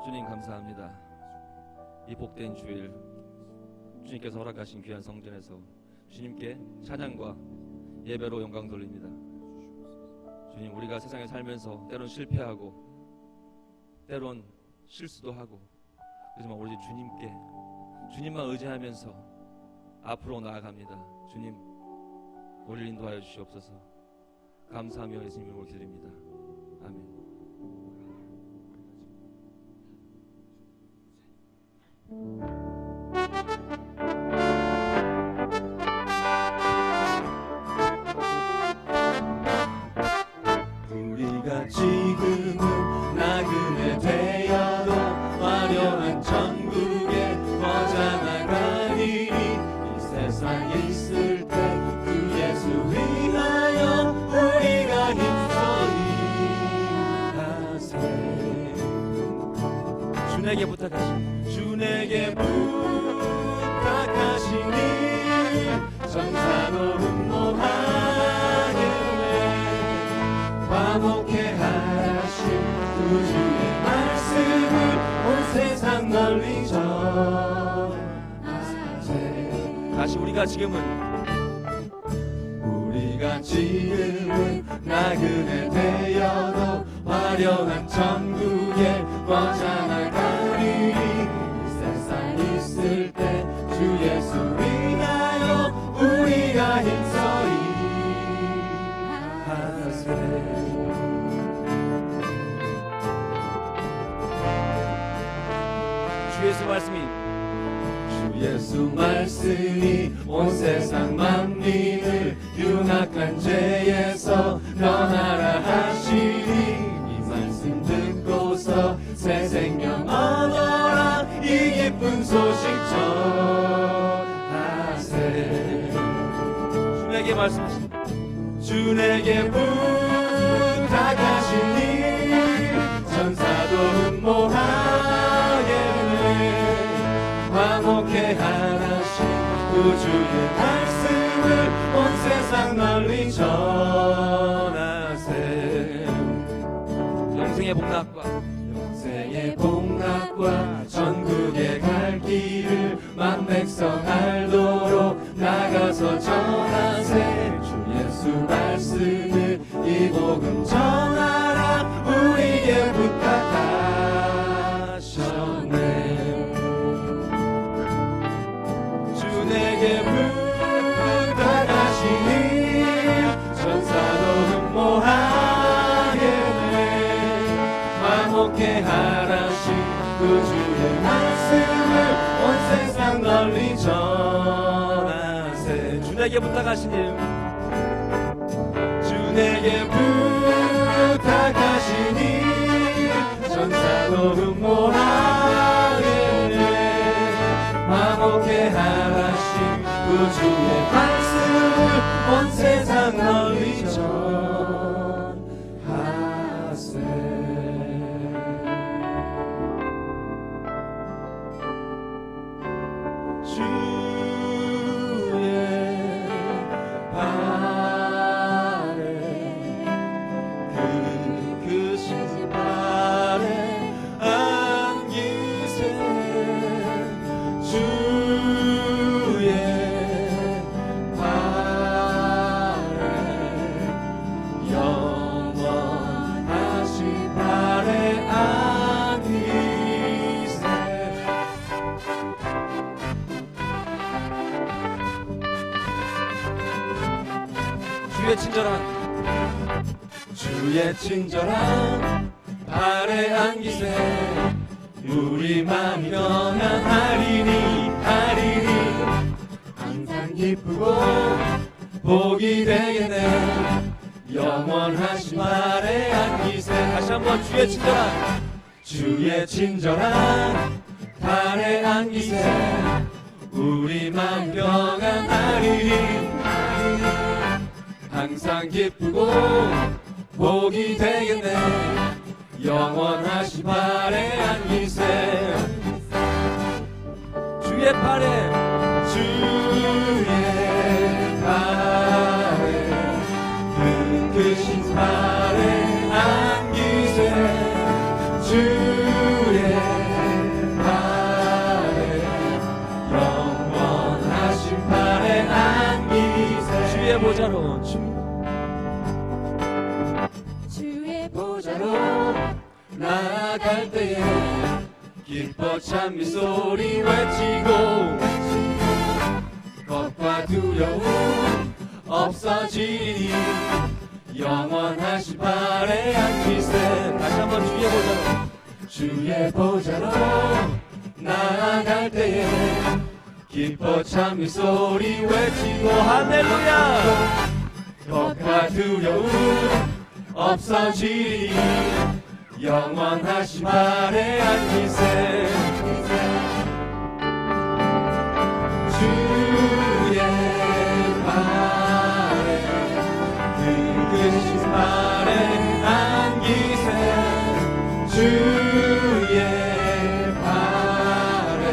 주님 감사합니다. 이 복된 주일 주님께서 허락하신 귀한 성전에서 주님께 찬양과 예배로 영광 돌립니다. 주님, 우리가 세상에 살면서 때론 실패하고 때론 실수도 하고 그렇지만 오로지 주님만 의지하면서 앞으로 나아갑니다. 주님, 우리를 인도하여 주시옵소서. 감사하며 예수님 이름으로 기도드립니다. 아멘. 우리가 지금은 나그네 되어도 화려한 천국에 퍼져나가리니 이 세상 있을 때 주 예수 위하여 우리가 힘써 일하세. 주에게 부탁하시니 주에게 부탁하시니 정사로 흠모하게 화목해 하신 구주의 말씀을 온 세상 널리 전하세. 다시 우리가 지금은 나그네 되어도 화려한 천국에 뻗어나가리 이 세상 있을 때 주 예수 위하여 우리가 힘써 일하세. 주 예수 말씀이 예수 말씀이 온 세상 만민을 흉악한 죄에서 떠나라 하시니 이 말씀 듣고서 새 생명 얻어라 이 기쁜 소식 전하세. 주에게 말씀하시니 주에게 부탁하시니 전사도 흠모하게 화목해 하나신 구주의 말씀을 온 세상 널리 전하세. 영생의 복락과 전국에 갈 길을 만 백성 알도록 나가서 전하세. 주 예수 말씀을 이 복음 전하라 우리에게 부탁하셨네. 주에게 부탁하시니 전사도 흠모하게 화목해 하라신 구주의 말씀을 온 세상 널리 전하세. 주에게 부탁하시니 주에게 부탁하시니 전사도 흠모하게 화목해 하라신 구주의 말씀을 온 세상 널리 전하세. 주의 발에 그 신발에 안기세. 주의 발에 영원하신 발에 안기세. 주의 친절한 발에 안기세. 우리 맘이 평안하리니 항상 기쁘고 복이 되겠네. 영원하신 발에 안기세. 다시 한번 주의 친절한 발에 안기세. 우리 맘 평안하리니 항상 기쁘고 복이 되겠네. 영원하신 발에 안기세. 주의 팔에 크신 발에 안기세. 주의 보좌로 주의 보좌로 나아갈 때에 기뻐 찬미 소리 외치고 겁과 두려움 없어지니 영원하신 발에 앉으세. 다시 한번 주의 보좌로 나아갈 때에 기뻐 찬미 소리 외치고 할렐루야. 겁과 두려움 없어지니 영원하신 발에 앉으세. 주의 발에 그 발에 안기세. 주의 발에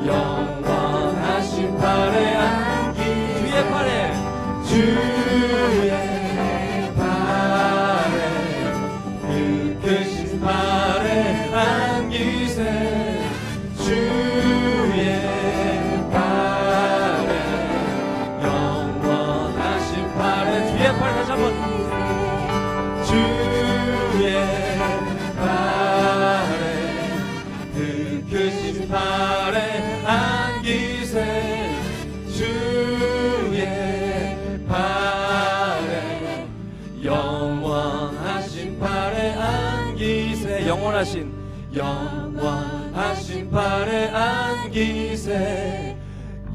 영원하신 발에 안기. 주의 팔에 주의 발에 그 크신 발에 안기세. 주의 발에 영원하신 발에 주의 팔 다시 한번 주의 발에 그 크신 발에 안기세. 주의 발에 영원하신 발에 안기세. 영원하신 발에 안기세.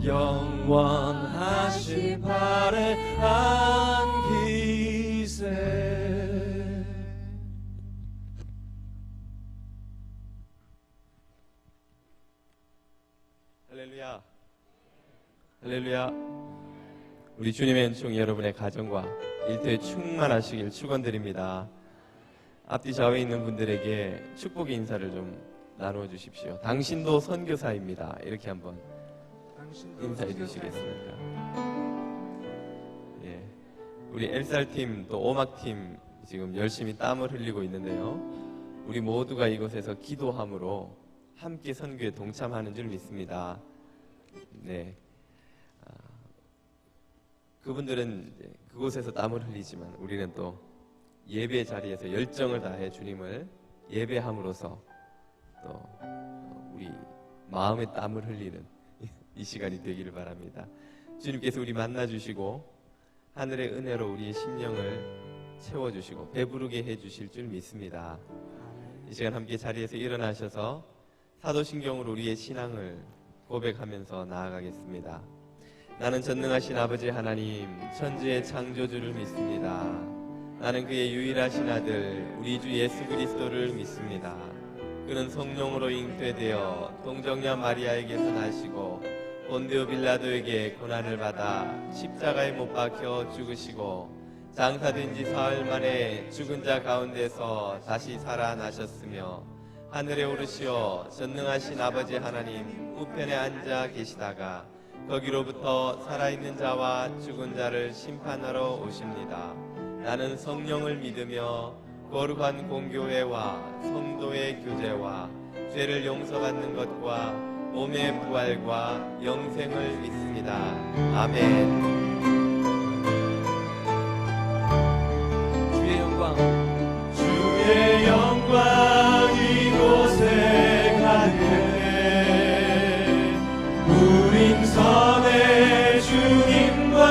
영원하신 발에 안기세. 할렐루야. 할렐루야. 우리 주님의 은총 여러분의 가정과 일터에 충만하시길 축원드립니다. 앞뒤 좌우에 있는 분들에게 축복의 인사를 좀 나누어 주십시오. 당신도 선교사입니다. 이렇게 한번 인사해 주시겠습니까? 예, 우리 엘살팀 또 오막팀 지금 열심히 땀을 흘리고 있는데요. 우리 모두가 이곳에서 기도함으로 함께 선교에 동참하는 줄 믿습니다. 네, 그분들은 그곳에서 땀을 흘리지만 우리는 또 예배 자리에서 열정을 다해 주님을 예배함으로써 또 우리 마음의 땀을 흘리는 이 시간이 되기를 바랍니다. 주님께서 우리 만나주시고 하늘의 은혜로 우리의 심령을 채워주시고 배부르게 해주실 줄 믿습니다. 이 시간 함께 자리에서 일어나셔서 사도신경으로 우리의 신앙을 고백하면서 나아가겠습니다. 나는 전능하신 아버지 하나님 천지의 창조주를 믿습니다. 나는 그의 유일하신 아들 우리 주 예수 그리스도를 믿습니다. 그는 성령으로 잉태되어 동정녀 마리아에게서 나시고 본디오 빌라도에게 고난을 받아 십자가에 못 박혀 죽으시고 장사된 지 사흘 만에 죽은 자 가운데서 다시 살아나셨으며 하늘에 오르시어 전능하신 아버지 하나님 우편에 앉아 계시다가 거기로부터 살아있는 자와 죽은 자를 심판하러 오십니다. 나는 성령을 믿으며 거룩한 공교회와 성도의 교제와 죄를 용서받는 것과 몸의 부활과 영생을 믿습니다. 아멘. 주의 영광 주의 영광 이곳에 가득해 우린 선의 주님과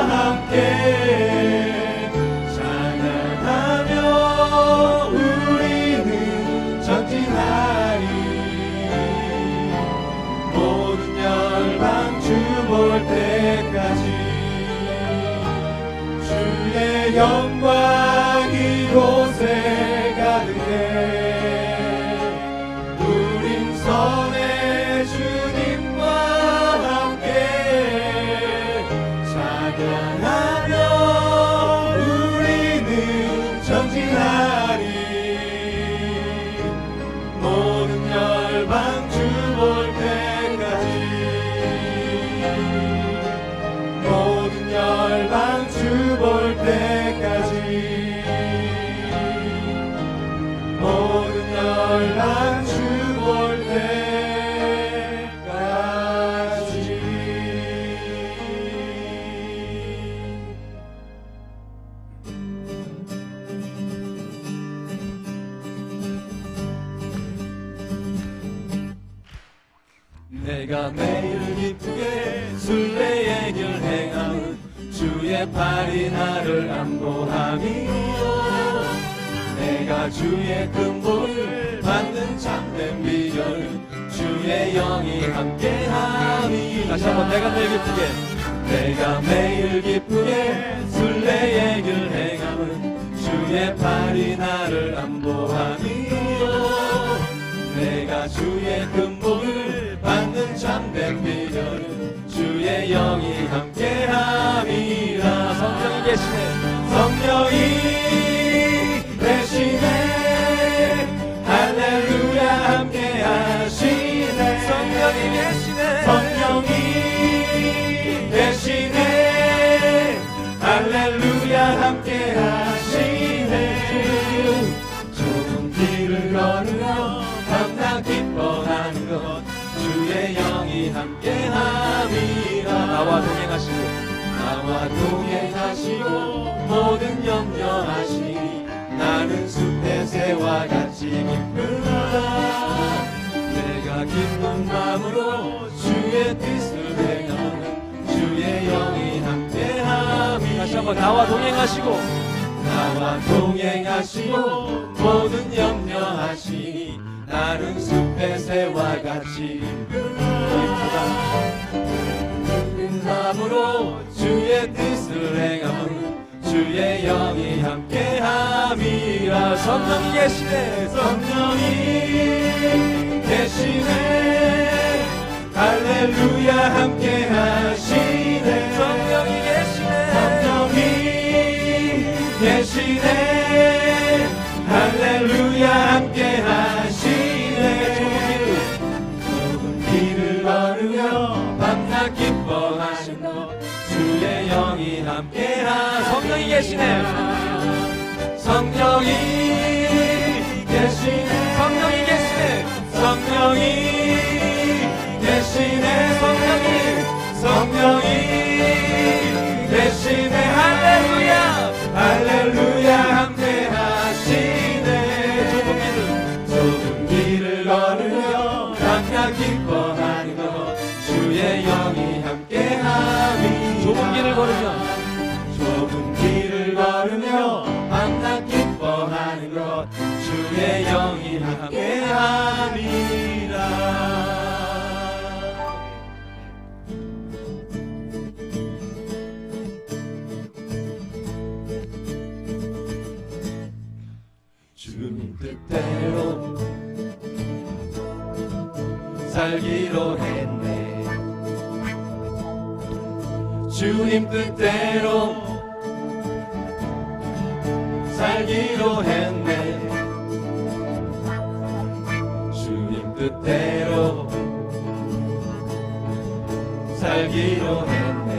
함께 찬양하며 우리는 전진하리 모든 열방 주 볼 때까지 주의 영광 이곳에 가득해 우린 선의 주님과 함께 찬양하며 우리는 전진하리 모든 열방 주 볼 때까지 모든 열방 주 볼 때까지 내가 매일 기쁘게 순례의 길 행함은 주의 팔이 나를 안보함이요 내가 주의 큰 복을 받는 참된 비결은 주의 영이 함께함이라 다시 한번 내가 매일 기쁘게 내가 매일 기쁘게 순례의 길 행함은 주의 팔이 나를 안보함이요 내가 주의 큰 복을 받는 참된 비결은 주의 영이 함께함이라 성령이 계시네 성령이 계시네 할렐루야 함께하시네 성령이 계시네 성령이 계시네 할렐루야 함께하시네 좁은 길을 걸으며 밤낮 기뻐하는 것 주의 영이 함께함이라 나와 동행하시고 모든 염려하시니 나는 숲의 새와 같이 기쁘다 내가 기쁜 마음으로 주의 뜻을 행하는 주의 영이 함께함이 다시 한번 나와 동행하시고 모든 염려하시니 나는 숲의 새와 같이 기쁘다 마음으로 주의 뜻을 행하면 주의 영이 함께함이라 성령이 계시네 성령이 계시네 할렐루야 함께하시네 성령이 계시네 성령이 계시네 할렐루야 함께하시네 좁은 길을 걸으며 밤낮 기뻐하신 것 주의 영이 함께하시네 성령이 계시네 성령이 계시네 성령이 계시네 성령이 계시네 성령이 계시네 할렐루야 할렐루야 함께하시네 좁은 길을 걸으며 밤낮 기뻐하는 것 주의 영이 함께함이 좁은 길을 걸으며 밤낮 기뻐하는 것 주의 영이 함께함이라 주님 뜻대로 살기로 했네 주님 뜻대로 살기로 했네 주님 뜻대로 살기로 했네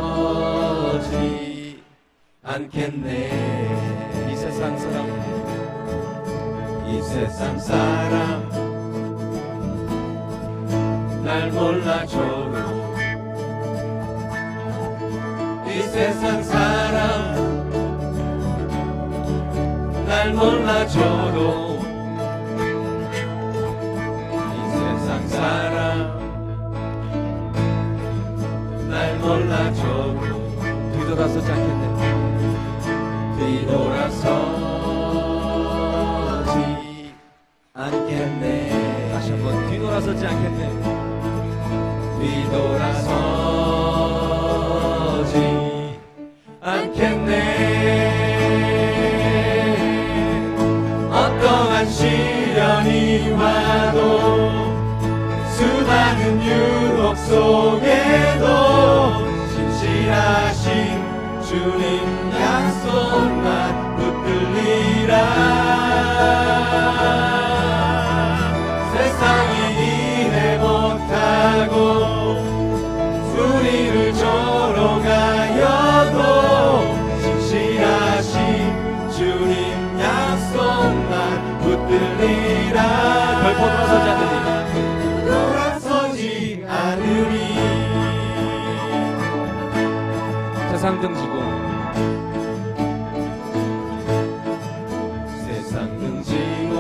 뒤돌아서지 않겠네 이 세상 사람 날 몰라줘도 이 세상 사람 날 몰라줘도 이 세상 사람 날 몰라줘도 뒤돌아서지 않겠네 뒤돌아서지 않겠네 다시 한번 뒤돌아서지 않겠네 뒤돌아서지 않겠네 어떠한 시련이 와도 수많은 유혹 속에도 신실하신 주님 약속만 붙들리라 세상이 이해 못하고 우리를 조롱하여도 신실하신 주님 약속만 붙들리라 결코 돌아서지 않으리 세상 등지고 세상 등지고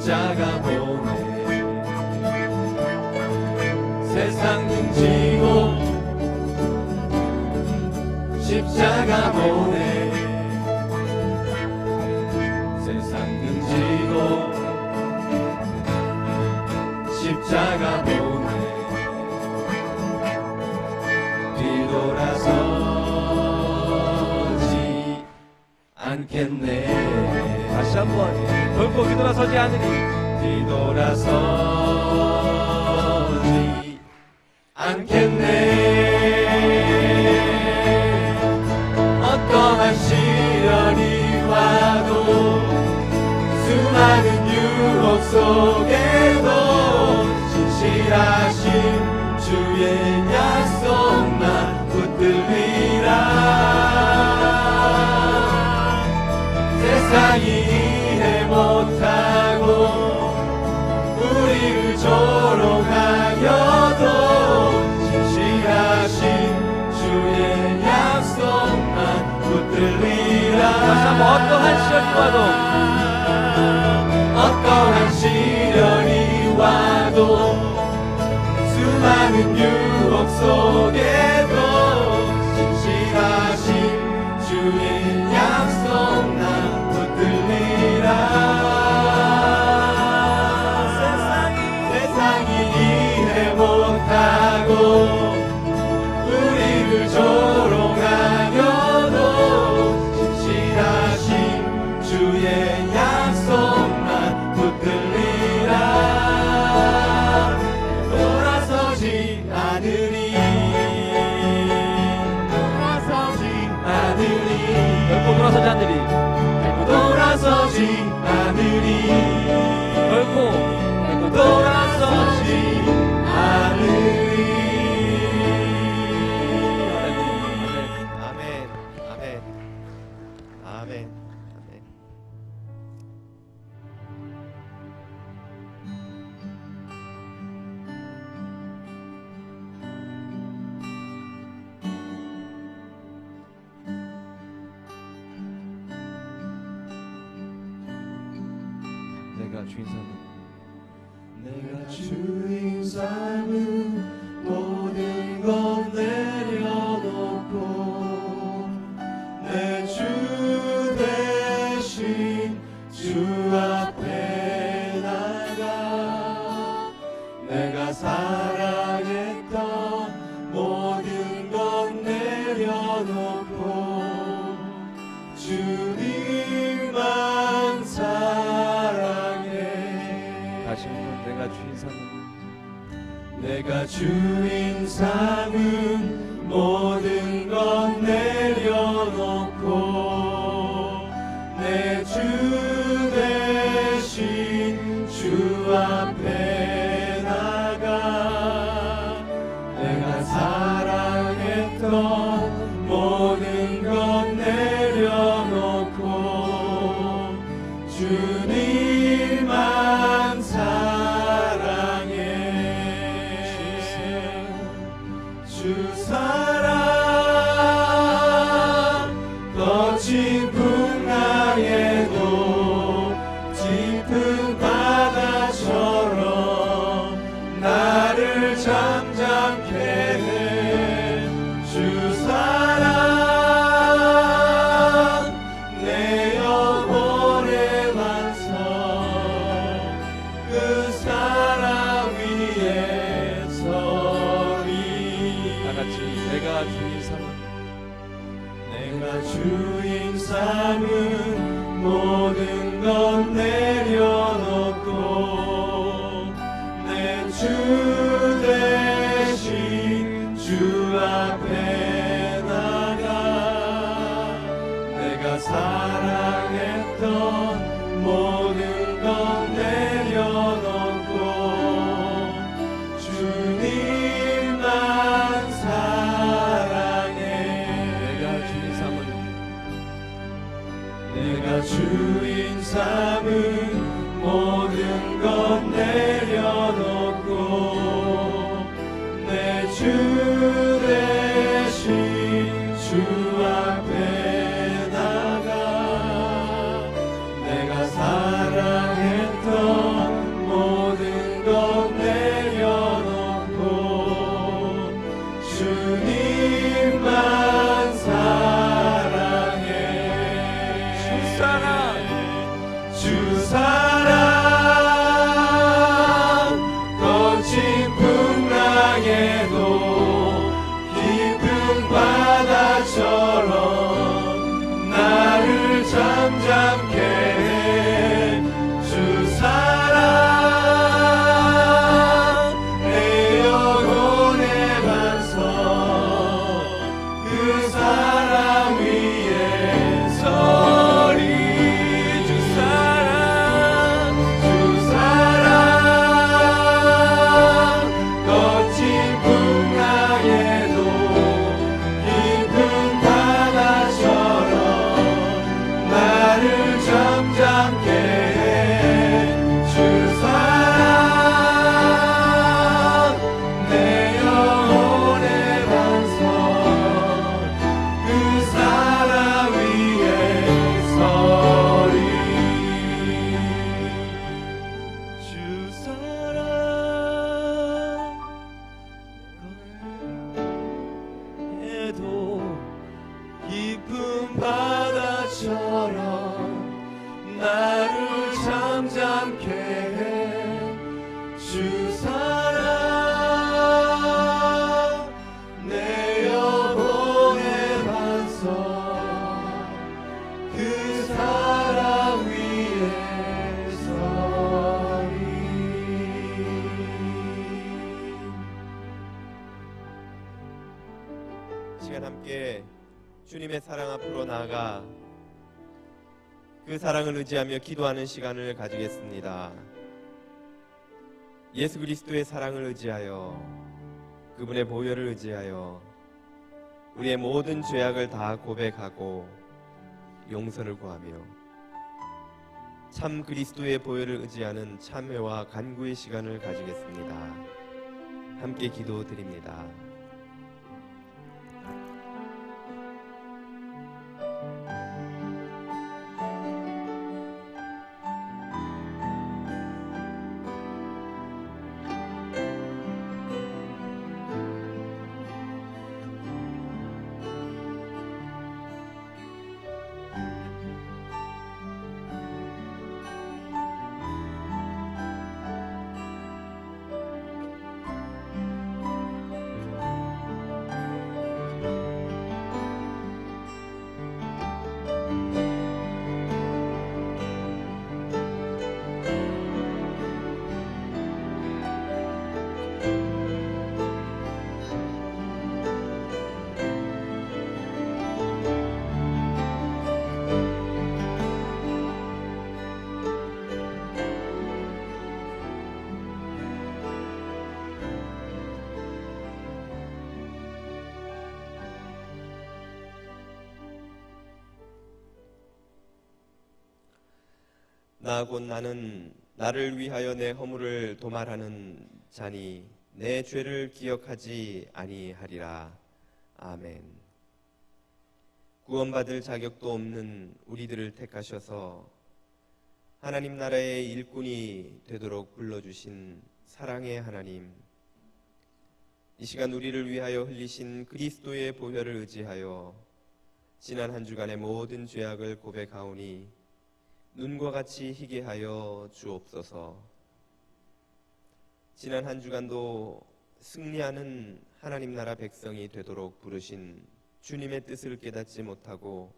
십자가 보내 세상 등지고 십자가 보내 세상 등지고 십자가 보내 뒤돌아서지 않겠네. 다시 한번 결코 뒤돌아서지 않으리. 뒤돌아서지 않겠네. 어떠한 시련이 와도 수많은 유혹 속에도 진실하신 주의 약속만 붙들리라. 세상이 이해 못하고 우리를 조롱하여도 진실하신 주의 약속만 붙들리라. 다시 한번 어떠한 시련이 와도 어떠한 시련이 와도 수많은 유혹 속에도 진실하신 주의 약속만 붙들리라. 세상이 이해 못하고 우리를 조롱하여도 진실하신 주의 약속만 붙들리라. 돌아서지 않으리. 돌아서지 않으리. 결코 돌아서지 않으리. 돌아서지 않으리. 결코 돌아서지 않으리. 아멘, 아멘, 아멘, 아멘. 내가 주인 삼은 내가 주인 삶은 모든 것 내려놓고 내 주 대신 주 앞에 나가 내가 사랑했던 모든 것 내려놓고 주님만 사랑해. 다시 한번 내가 주인 삼은 내가 주인 삼은 모든 것 내려놓고 내 주 대신 주 앞에 나가 내가 사랑했던 모든 것 내려놓고 주님만 사랑해. 주 사랑 거친 풍랑에도 짙은 바다처럼 나를 잠잠케 해. 주 사랑 내 영혼의 반석 그 사랑 위에 서리. 다 같이 내가 주인 삼은 내가 주인 삼은 모든 것 내려놓고 내 주 대신 주 앞에 나가 내가 사랑했던 모든 것 내려놓고 주님만 사랑해. 내가 주인 삼은 내가 주인 삼은 모든 것 내려놓고 내 주 대신 주 앞에 나가 내가 사랑했던 풍랑에도 깊은 바다처럼 나를 잠잠케 해. 주 사랑 내 영혼의 반석, 그 사랑 위에 서리. 주 사랑 거친 풍랑에도 깊은 바다처럼 나를 잠잠케 해. 주 사랑 내 영혼의 반석, 그 사랑 위에 서리. 주 사랑 에도 깊은 바다처럼 나를 잠잠케 해. 주 사랑 내 영혼의 반석, 그 사랑 위에 서리. 시간 함께 주님의 사랑 앞으로 나아가 그 사랑을 의지하며 기도하는 시간을 가지겠습니다. 예수 그리스도의 사랑을 의지하여, 그분의 보혈을 의지하여 우리의 모든 죄악을 다 고백하고 용서를 구하며 참 그리스도의 보혈을 의지하는 참회와 간구의 시간을 가지겠습니다. 함께 기도드립니다. 나 곧 나는 나를 위하여 내 허물을 도말하는 자니 내 죄를 기억하지 아니하리라. 아멘. 구원받을 자격도 없는 우리들을 택하셔서 하나님 나라의 일꾼이 되도록 불러주신 사랑의 하나님, 이 시간 우리를 위하여 흘리신 그리스도의 보혈을 의지하여 지난 한 주간의 모든 죄악을 고백하오니 눈과 같이 희게 하여 주옵소서. 지난 한 주간도 승리하는 하나님 나라 백성이 되도록 부르신 주님의 뜻을 깨닫지 못하고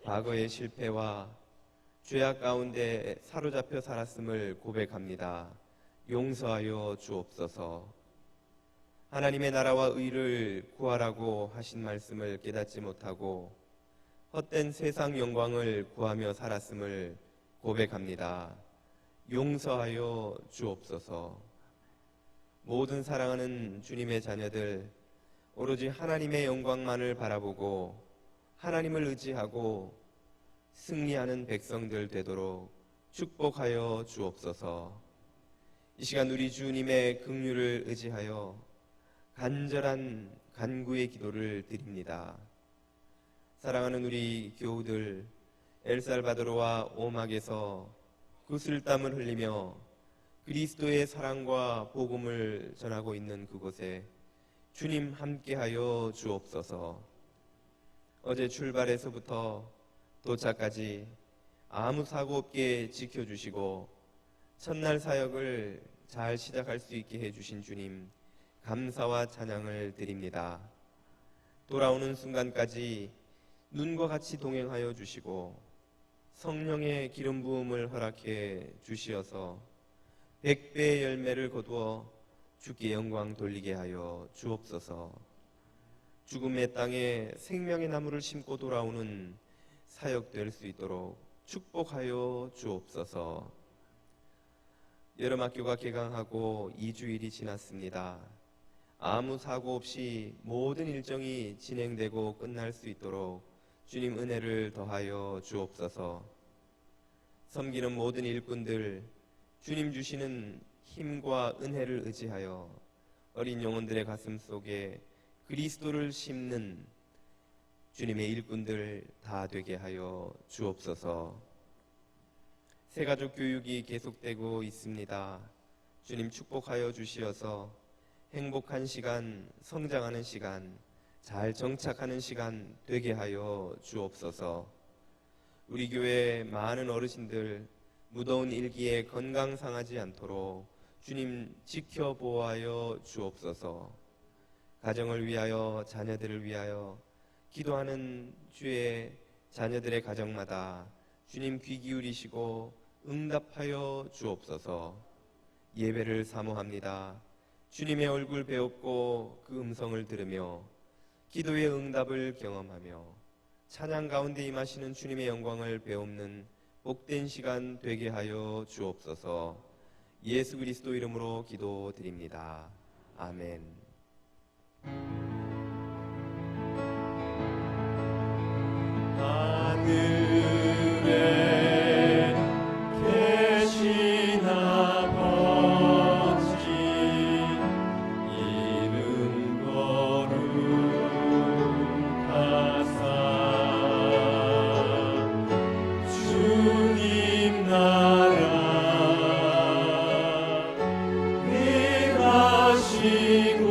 과거의 실패와 죄악 가운데 사로잡혀 살았음을 고백합니다. 용서하여 주옵소서. 하나님의 나라와 의를 구하라고 하신 말씀을 깨닫지 못하고 헛된 세상 영광을 구하며 살았음을 고백합니다. 용서하여 주옵소서. 모든 사랑하는 주님의 자녀들, 오로지 하나님의 영광만을 바라보고 하나님을 의지하고 승리하는 백성들 되도록 축복하여 주옵소서. 이 시간 우리 주님의 긍휼을 의지하여 간절한 간구의 기도를 드립니다. 사랑하는 우리 교우들, 엘살바도르와 오막에서 구슬땀을 흘리며 그리스도의 사랑과 복음을 전하고 있는 그곳에 주님 함께하여 주옵소서. 어제 출발해서부터 도착까지 아무 사고 없게 지켜주시고 첫날 사역을 잘 시작할 수 있게 해주신 주님 감사와 찬양을 드립니다. 돌아오는 순간까지 눈과 같이 동행하여 주시고 성령의 기름 부음을 허락해 주시어서 100배의 열매를 거두어 주께 영광 돌리게 하여 주옵소서. 죽음의 땅에 생명의 나무를 심고 돌아오는 사역 될 수 있도록 축복하여 주옵소서. 여름학교가 개강하고 2주일이 지났습니다. 아무 사고 없이 모든 일정이 진행되고 끝날 수 있도록 주님 은혜를 더하여 주옵소서. 섬기는 모든 일꾼들 주님 주시는 힘과 은혜를 의지하여 어린 영혼들의 가슴 속에 그리스도를 심는 주님의 일꾼들 다 되게 하여 주옵소서. 새가족 교육이 계속되고 있습니다. 주님 축복하여 주시어서 행복한 시간, 성장하는 시간, 잘 정착하는 시간 되게 하여 주옵소서. 우리 교회 많은 어르신들 무더운 일기에 건강 상하지 않도록 주님 지켜보아여 주옵소서. 가정을 위하여, 자녀들을 위하여 기도하는 주의 자녀들의 가정마다 주님 귀 기울이시고 응답하여 주옵소서. 예배를 사모합니다. 주님의 얼굴 배웠고 그 음성을 들으며 기도의 응답을 경험하며 찬양 가운데 임하시는 주님의 영광을 배우는 복된 시간 되게 하여 주옵소서. 예수 그리스도 이름으로 기도드립니다. 아멘. 하늘에 계신 아버지 이름 거룩하사 주님 나라 행하시고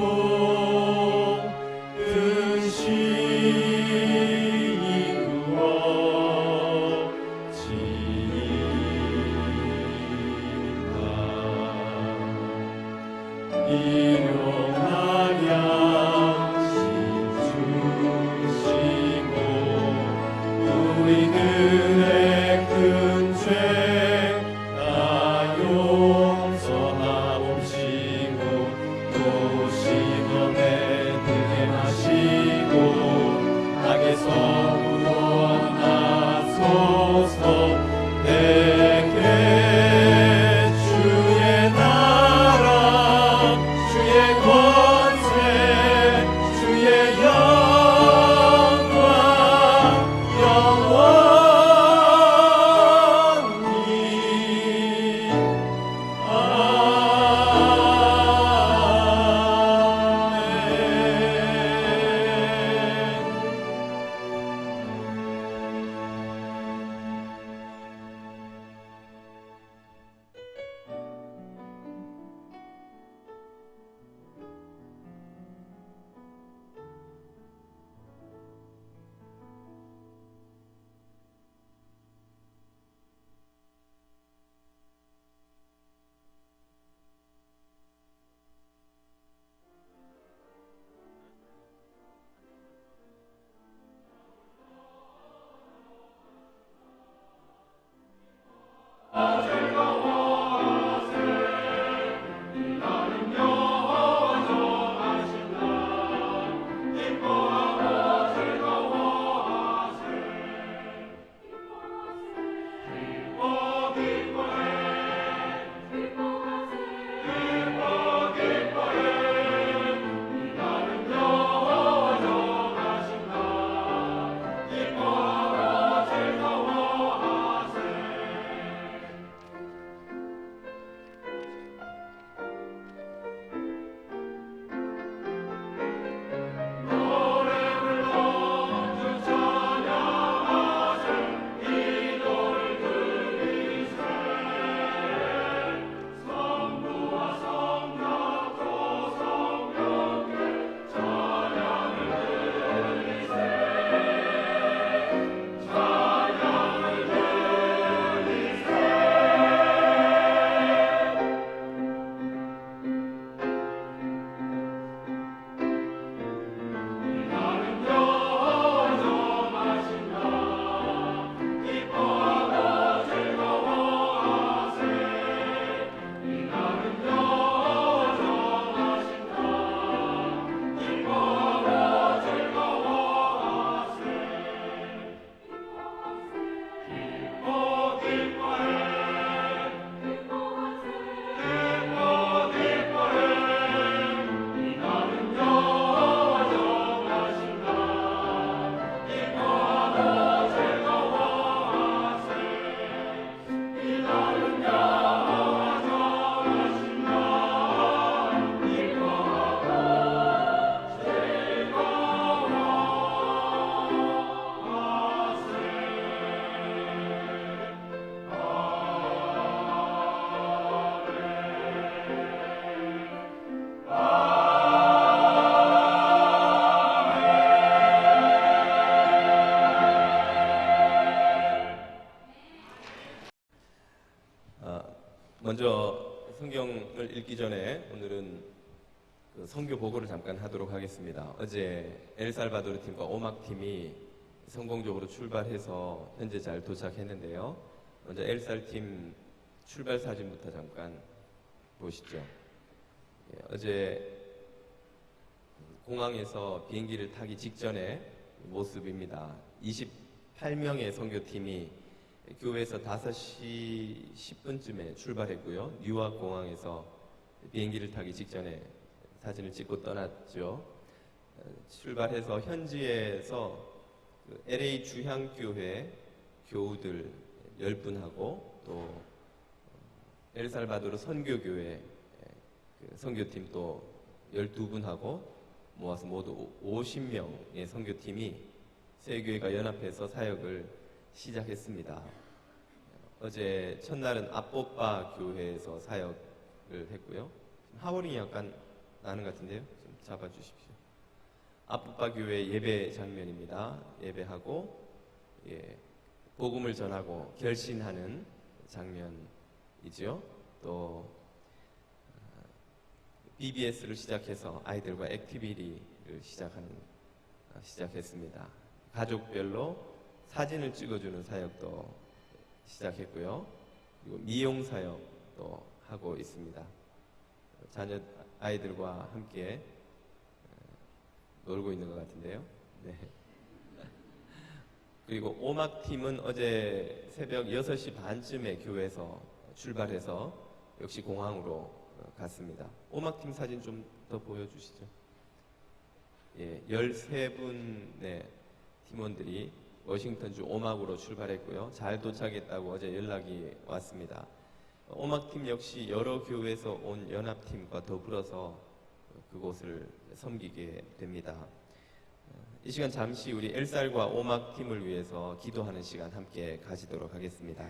일용할 양식 주시고 우리들의 큰 죄 다 용서하옵시고 또 시험에 들게 하시고 악에서 구원하소서. 내게 주의 나라 주의 권 듣기 전에 오늘은 그 선교 보고를 잠깐 하도록 하겠습니다. 어제 엘살바도르 팀과 오막 팀이 성공적으로 출발해서 현재 잘 도착했는데요. 먼저 엘살 팀 출발 사진부터 잠깐 보시죠. 예, 어제 공항에서 비행기를 타기 직전의 모습입니다. 28명의 선교팀이 교회에서 5시 10분쯤에 출발했고요. 뉴욕 공항에서 비행기를 타기 직전에 사진을 찍고 떠났죠. 출발해서 현지에서 그 LA 주향교회 교우들 10분하고 또 엘살바도르 선교교회 그 선교팀 또 12분하고 모아서 모두 50명의 선교팀이 세 교회가 연합해서 사역을 시작했습니다. 어제 첫날은 앞뽀빠 교회에서 사역을 했고요. 하워링이 약간 나는 것 같은데요. 좀 잡아주십시오. 앞뽀빠 교회 예배 장면입니다. 예배하고 복음을 전하고 결신하는 장면이죠. 또 BBS를 시작해서 아이들과 액티비티를 시작했습니다. 가족별로 사진을 찍어주는 사역도 시작했고요. 그리고 미용 사역도 하고 있습니다. 자녀 아이들과 함께 놀고 있는 것 같은데요. 네. 그리고 오막팀은 어제 새벽 6시 반쯤에 교회에서 출발해서 역시 공항으로 갔습니다. 오막팀 사진 좀 더 보여주시죠. 13분의 팀원들이 워싱턴주 오막으로 출발했고요. 잘 도착했다고 어제 연락이 왔습니다. 오막팀 역시 여러 교회에서 온 연합팀과 더불어서 그곳을 섬기게 됩니다. 이 시간 잠시 우리 엘살과 오막팀을 위해서 기도하는 시간 함께 가지도록 하겠습니다.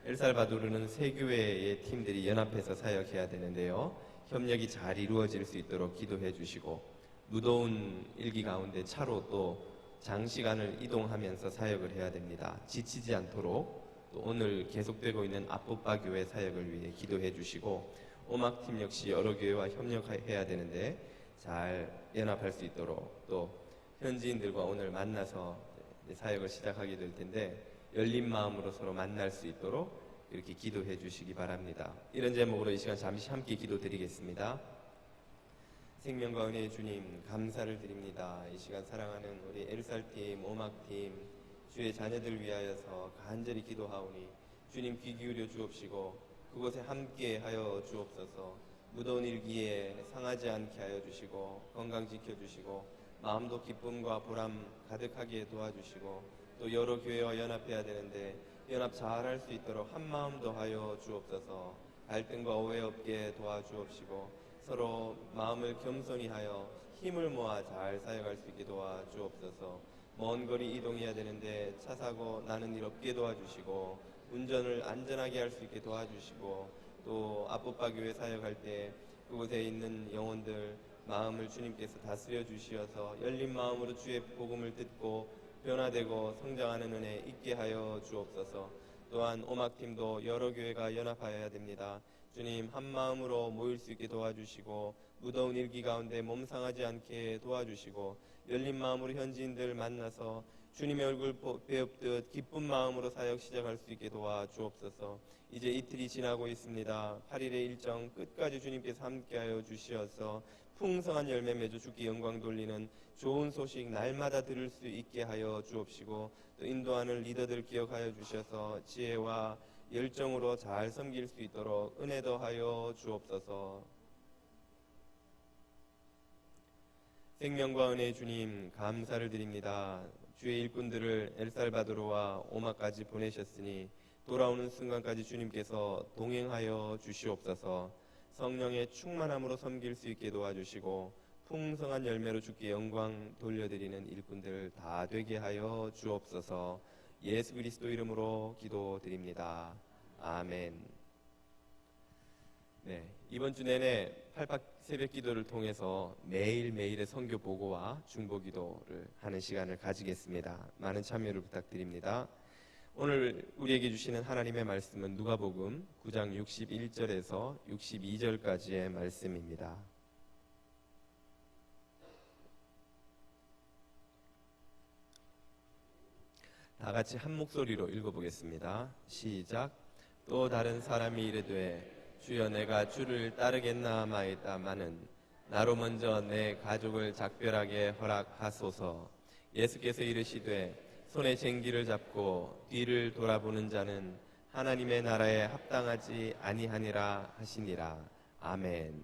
엘살바도르는 세 교회의 팀들이 연합해서 사역해야 되는데요. 협력이 잘 이루어질 수 있도록 기도해 주시고 무더운 일기 가운데 차로 또 장시간을 이동하면서 사역을 해야 됩니다. 지치지 않도록 또 오늘 계속되고 있는 앞뽀빠 교회 사역을 위해 기도해 주시고 오막팀 역시 여러 교회와 협력해야 되는데 잘 연합할 수 있도록 또 현지인들과 오늘 만나서 사역을 시작하게 될 텐데 열린 마음으로 서로 만날 수 있도록 이렇게 기도해 주시기 바랍니다. 이런 제목으로 이 시간 잠시 함께 기도드리겠습니다. 생명과 은혜의 주님 감사를 드립니다. 이 시간 사랑하는 우리 엘살팀, 오막팀 주의 자녀들 위하여서 간절히 기도하오니 주님 귀 기울여 주옵시고 그곳에 함께 하여 주옵소서. 무더운 일기에 상하지 않게 하여 주시고 건강 지켜주시고 마음도 기쁨과 보람 가득하게 도와주시고 또 여러 교회와 연합해야 되는데 연합 잘할 수 있도록 한 마음 더하여 주옵소서. 갈등과 오해 없게 도와주옵시고 서로 마음을 겸손히 하여 힘을 모아 잘 사역할 수 있게 도와주옵소서. 먼 거리 이동해야 되는데 차 사고 나는 일 없게 도와주시고 운전을 안전하게 할 수 있게 도와주시고 또 앞뽀빠 교회 사역할 때 그곳에 있는 영혼들 마음을 주님께서 다스려 주시어서 열린 마음으로 주의 복음을 듣고 변화되고 성장하는 은혜 있게 하여 주옵소서. 또한 오막팀도 여러 교회가 연합하여야 됩니다. 주님 한 마음으로 모일 수 있게 도와주시고 무더운 일기 가운데 몸 상하지 않게 도와주시고 열린 마음으로 현지인들 만나서 주님의 얼굴 배웁듯 기쁜 마음으로 사역 시작할 수 있게 도와주옵소서. 이제 이틀이 지나고 있습니다. 8일의 일정 끝까지 주님께서 함께하여 주시어서 풍성한 열매 맺어 주께 영광 돌리는 좋은 소식 날마다 들을 수 있게 하여 주옵시고 또 인도하는 리더들 기억하여 주셔서 지혜와 열정으로 잘 섬길 수 있도록 은혜 더하여 주옵소서. 생명과 은혜의 주님 감사를 드립니다. 주의 일꾼들을 엘살바도르와 오마까지 보내셨으니 돌아오는 순간까지 주님께서 동행하여 주시옵소서. 성령의 충만함으로 섬길 수 있게 도와주시고 풍성한 열매로 주께 영광 돌려드리는 일꾼들 다 되게 하여 주옵소서. 예수 그리스도 이름으로 기도드립니다. 아멘. 네, 이번 주 내내 팔박 새벽 기도를 통해서 매일매일의 선교 보고와 중보 기도를 하는 시간을 가지겠습니다. 많은 참여를 부탁드립니다. 오늘 우리에게 주시는 하나님의 말씀은 누가복음 9장 61절에서 62절까지의 말씀입니다. 다 같이 한 목소리로 읽어보겠습니다. 시작. 또 다른 사람이 이르되 주여 내가 주를 따르겠나마이다마는 나로 먼저 내 가족을 작별하게 허락하소서. 예수께서 이르시되 손에 쟁기를 잡고 뒤를 돌아보는 자는 하나님의 나라에 합당하지 아니하니라 하시니라. 아멘.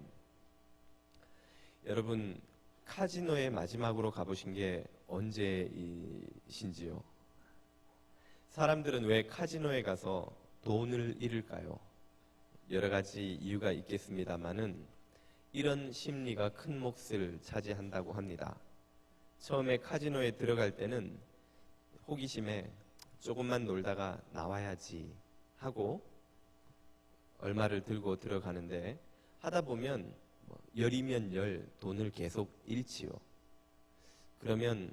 여러분, 카지노에 마지막으로 가보신 게 언제이신지요? 사람들은 왜 카지노에 가서 돈을 잃을까요? 여러 가지 이유가 있겠습니다만은 이런 심리가 큰 몫을 차지한다고 합니다. 처음에 카지노에 들어갈 때는 호기심에 조금만 놀다가 나와야지 하고 얼마를 들고 들어가는데 하다 보면 열이면 열 돈을 계속 잃지요. 그러면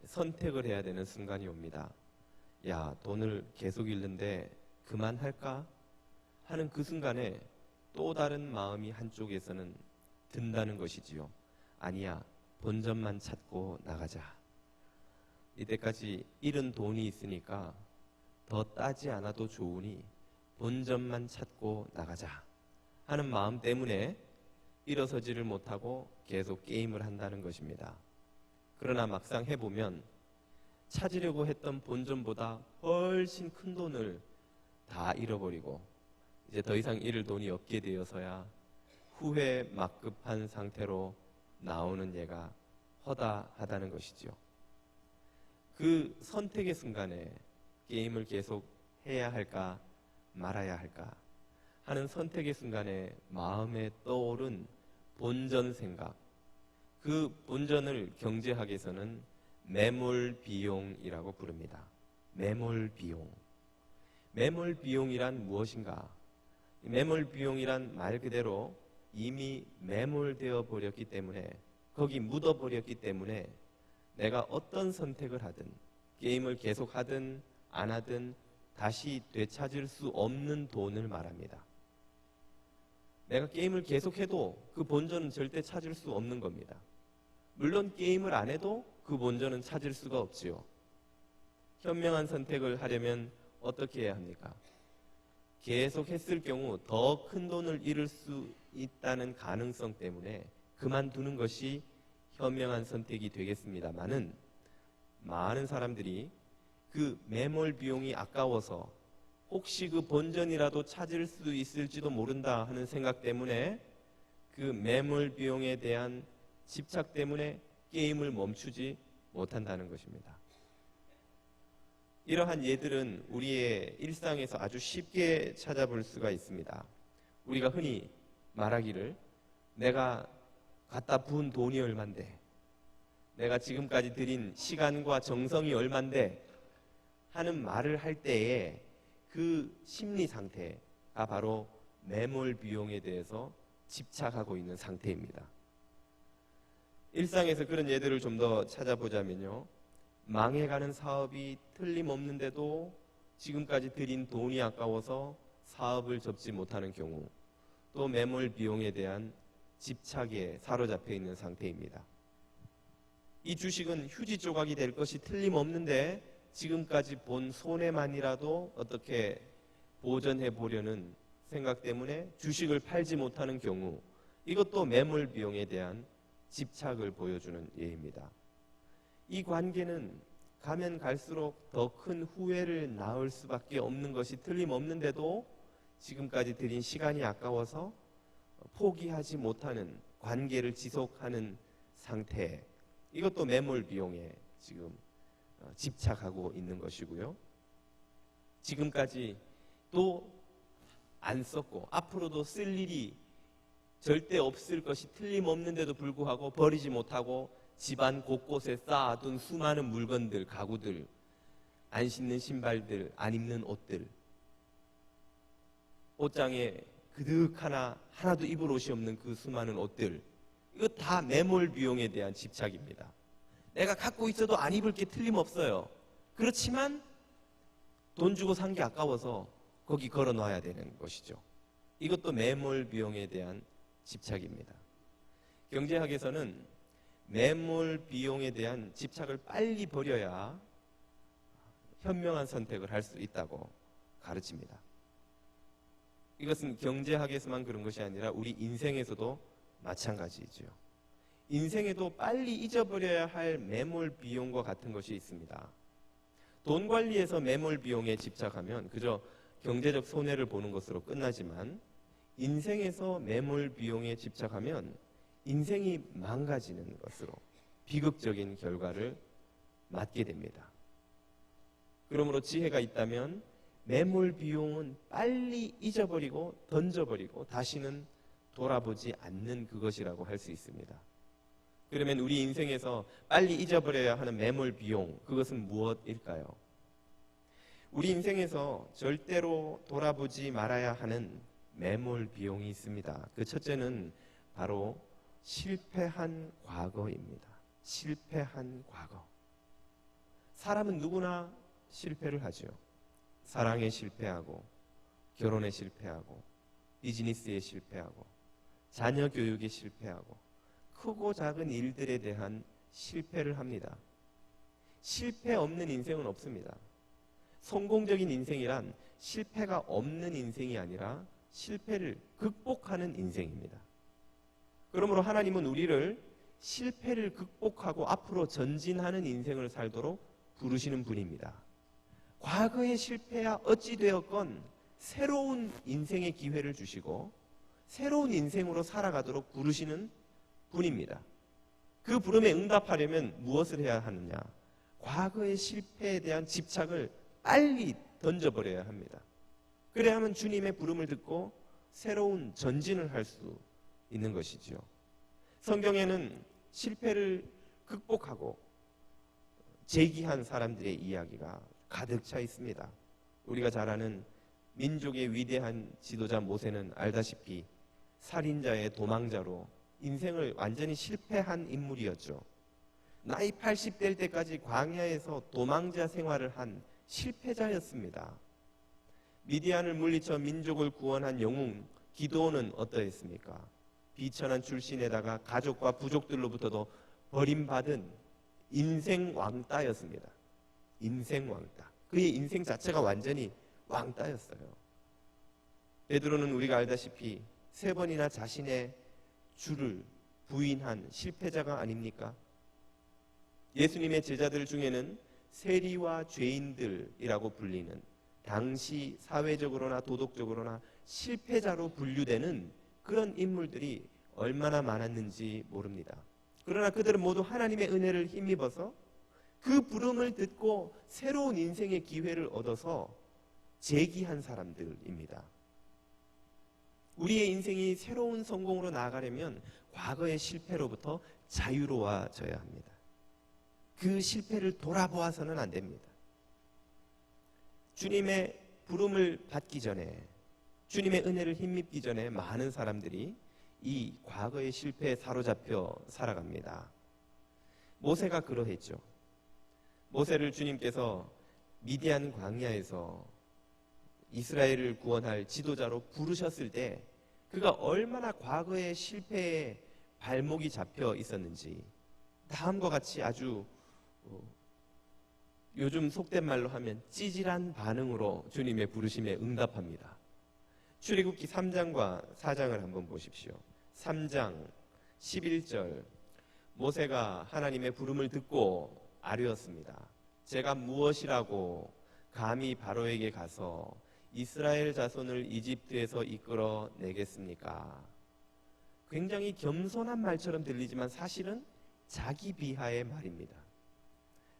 선택을 해야 되는 순간이 옵니다. 야, 돈을 계속 잃는데 그만할까? 하는 그 순간에 또 다른 마음이 한쪽에서는 든다는 것이지요. 아니야, 본전만 찾고 나가자. 이때까지 잃은 돈이 있으니까 더 따지 않아도 좋으니 본전만 찾고 나가자 하는 마음 때문에 일어서지를 못하고 계속 게임을 한다는 것입니다. 그러나 막상 해보면 찾으려고 했던 본전보다 훨씬 큰 돈을 다 잃어버리고 이제 더 이상 잃을 돈이 없게 되어서야 후회 막급한 상태로 나오는 예가 허다하다는 것이죠. 그 선택의 순간에 게임을 계속 해야 할까 말아야 할까 하는 선택의 순간에 마음에 떠오른 본전 생각, 그 본전을 경제학에서는 매몰 비용이라고 부릅니다. 매몰 비용. 매몰 비용이란 무엇인가? 매몰 비용이란 말 그대로 이미 매몰되어 버렸기 때문에, 거기 묻어 버렸기 때문에 내가 어떤 선택을 하든 게임을 계속 하든 안 하든 다시 되찾을 수 없는 돈을 말합니다. 내가 게임을 계속해도 그 본전은 절대 찾을 수 없는 겁니다. 물론 게임을 안 해도 그 본전은 찾을 수가 없지요. 현명한 선택을 하려면 어떻게 해야 합니까? 계속 했을 경우 더 큰 돈을 잃을 수 있다는 가능성 때문에 그만두는 것이 현명한 선택이 되겠습니다만은, 많은 사람들이 그 매몰 비용이 아까워서 혹시 그 본전이라도 찾을 수 있을지도 모른다 하는 생각 때문에 그 매몰 비용에 대한 집착 때문에 게임을 멈추지 못한다는 것입니다. 이러한 예들은 우리의 일상에서 아주 쉽게 찾아볼 수가 있습니다. 우리가 흔히 말하기를 내가 갖다 부은 돈이 얼만데, 내가 지금까지 들인 시간과 정성이 얼만데 하는 말을 할 때에 그 심리 상태가 바로 매몰 비용에 대해서 집착하고 있는 상태입니다. 일상에서 그런 예들을 좀 더 찾아보자면요, 망해가는 사업이 틀림없는데도 지금까지 들인 돈이 아까워서 사업을 접지 못하는 경우, 또 매몰 비용에 대한 집착에 사로잡혀 있는 상태입니다. 이 주식은 휴지 조각이 될 것이 틀림없는데 지금까지 본 손해만이라도 어떻게 보전해 보려는 생각 때문에 주식을 팔지 못하는 경우, 이것도 매몰 비용에 대한 집착을 보여주는 예입니다. 이 관계는 가면 갈수록 더 큰 후회를 낳을 수밖에 없는 것이 틀림없는데도 지금까지 들인 시간이 아까워서 포기하지 못하는 관계를 지속하는 상태, 이것도 매몰 비용에 지금 집착하고 있는 것이고요. 지금까지 또 안 썼고 앞으로도 쓸 일이 절대 없을 것이 틀림없는데도 불구하고 버리지 못하고 집안 곳곳에 쌓아둔 수많은 물건들, 가구들, 안 신는 신발들, 안 입는 옷들, 옷장에 그득 하나도 입을 옷이 없는 그 수많은 옷들, 이거 다 매몰 비용에 대한 집착입니다. 내가 갖고 있어도 안 입을 게 틀림없어요. 그렇지만 돈 주고 산 게 아까워서 거기 걸어 놔야 되는 것이죠. 이것도 매몰 비용에 대한 집착입니다. 경제학에서는 매몰 비용에 대한 집착을 빨리 버려야 현명한 선택을 할 수 있다고 가르칩니다. 이것은 경제학에서만 그런 것이 아니라 우리 인생에서도 마찬가지이죠. 인생에도 빨리 잊어버려야 할 매몰 비용과 같은 것이 있습니다. 돈 관리에서 매몰 비용에 집착하면 그저 경제적 손해를 보는 것으로 끝나지만 인생에서 매몰 비용에 집착하면 인생이 망가지는 것으로 비극적인 결과를 맞게 됩니다. 그러므로 지혜가 있다면 매몰 비용은 빨리 잊어버리고 던져버리고 다시는 돌아보지 않는 그것이라고 할 수 있습니다. 그러면 우리 인생에서 빨리 잊어버려야 하는 매몰 비용, 그것은 무엇일까요? 우리 인생에서 절대로 돌아보지 말아야 하는 매몰 비용이 있습니다. 그 첫째는 바로 실패한 과거입니다. 실패한 과거. 사람은 누구나 실패를 하죠. 사랑에 실패하고, 결혼에 실패하고, 비즈니스에 실패하고, 자녀 교육에 실패하고, 크고 작은 일들에 대한 실패를 합니다. 실패 없는 인생은 없습니다. 성공적인 인생이란 실패가 없는 인생이 아니라 실패를 극복하는 인생입니다. 그러므로 하나님은 우리를 실패를 극복하고 앞으로 전진하는 인생을 살도록 부르시는 분입니다. 과거의 실패야 어찌 되었건 새로운 인생의 기회를 주시고 새로운 인생으로 살아가도록 부르시는 분입니다. 그 부름에 응답하려면 무엇을 해야 하느냐? 과거의 실패에 대한 집착을 빨리 던져버려야 합니다. 그래야만 주님의 부름을 듣고 새로운 전진을 할 수 있는 것이죠. 성경에는 실패를 극복하고 재기한 사람들의 이야기가 가득 차 있습니다. 우리가 잘 아는 민족의 위대한 지도자 모세는 알다시피 살인자의 도망자로 인생을 완전히 실패한 인물이었죠. 나이 80될 때까지 광야에서 도망자 생활을 한 실패자였습니다. 미디안을 물리쳐 민족을 구원한 영웅 기드온은 어떠했습니까? 비천한 출신에다가 가족과 부족들로부터도 버림받은 인생 왕따였습니다. 인생 왕따. 그의 인생 자체가 완전히 왕따였어요. 베드로는 우리가 알다시피 3번이나 자신의 주를 부인한 실패자가 아닙니까? 예수님의 제자들 중에는 세리와 죄인들이라고 불리는 당시 사회적으로나 도덕적으로나 실패자로 분류되는 그런 인물들이 얼마나 많았는지 모릅니다. 그러나 그들은 모두 하나님의 은혜를 힘입어서 그 부름을 듣고 새로운 인생의 기회를 얻어서 재기한 사람들입니다. 우리의 인생이 새로운 성공으로 나아가려면 과거의 실패로부터 자유로워져야 합니다. 그 실패를 돌아보아서는 안 됩니다. 주님의 부름을 받기 전에, 주님의 은혜를 힘입기 전에 많은 사람들이 이 과거의 실패에 사로잡혀 살아갑니다. 모세가 그러했죠. 모세를 주님께서 미디안 광야에서 이스라엘을 구원할 지도자로 부르셨을 때 그가 얼마나 과거의 실패에 발목이 잡혀 있었는지 다음과 같이 아주 요즘 속된 말로 하면 찌질한 반응으로 주님의 부르심에 응답합니다. 출애굽기 3장과 4장을 한번 보십시오. 3장 11절 모세가 하나님의 부름을 듣고 아뢰었습니다. 제가 무엇이라고 감히 바로에게 가서 이스라엘 자손을 이집트에서 이끌어 내겠습니까? 굉장히 겸손한 말처럼 들리지만 사실은 자기 비하의 말입니다.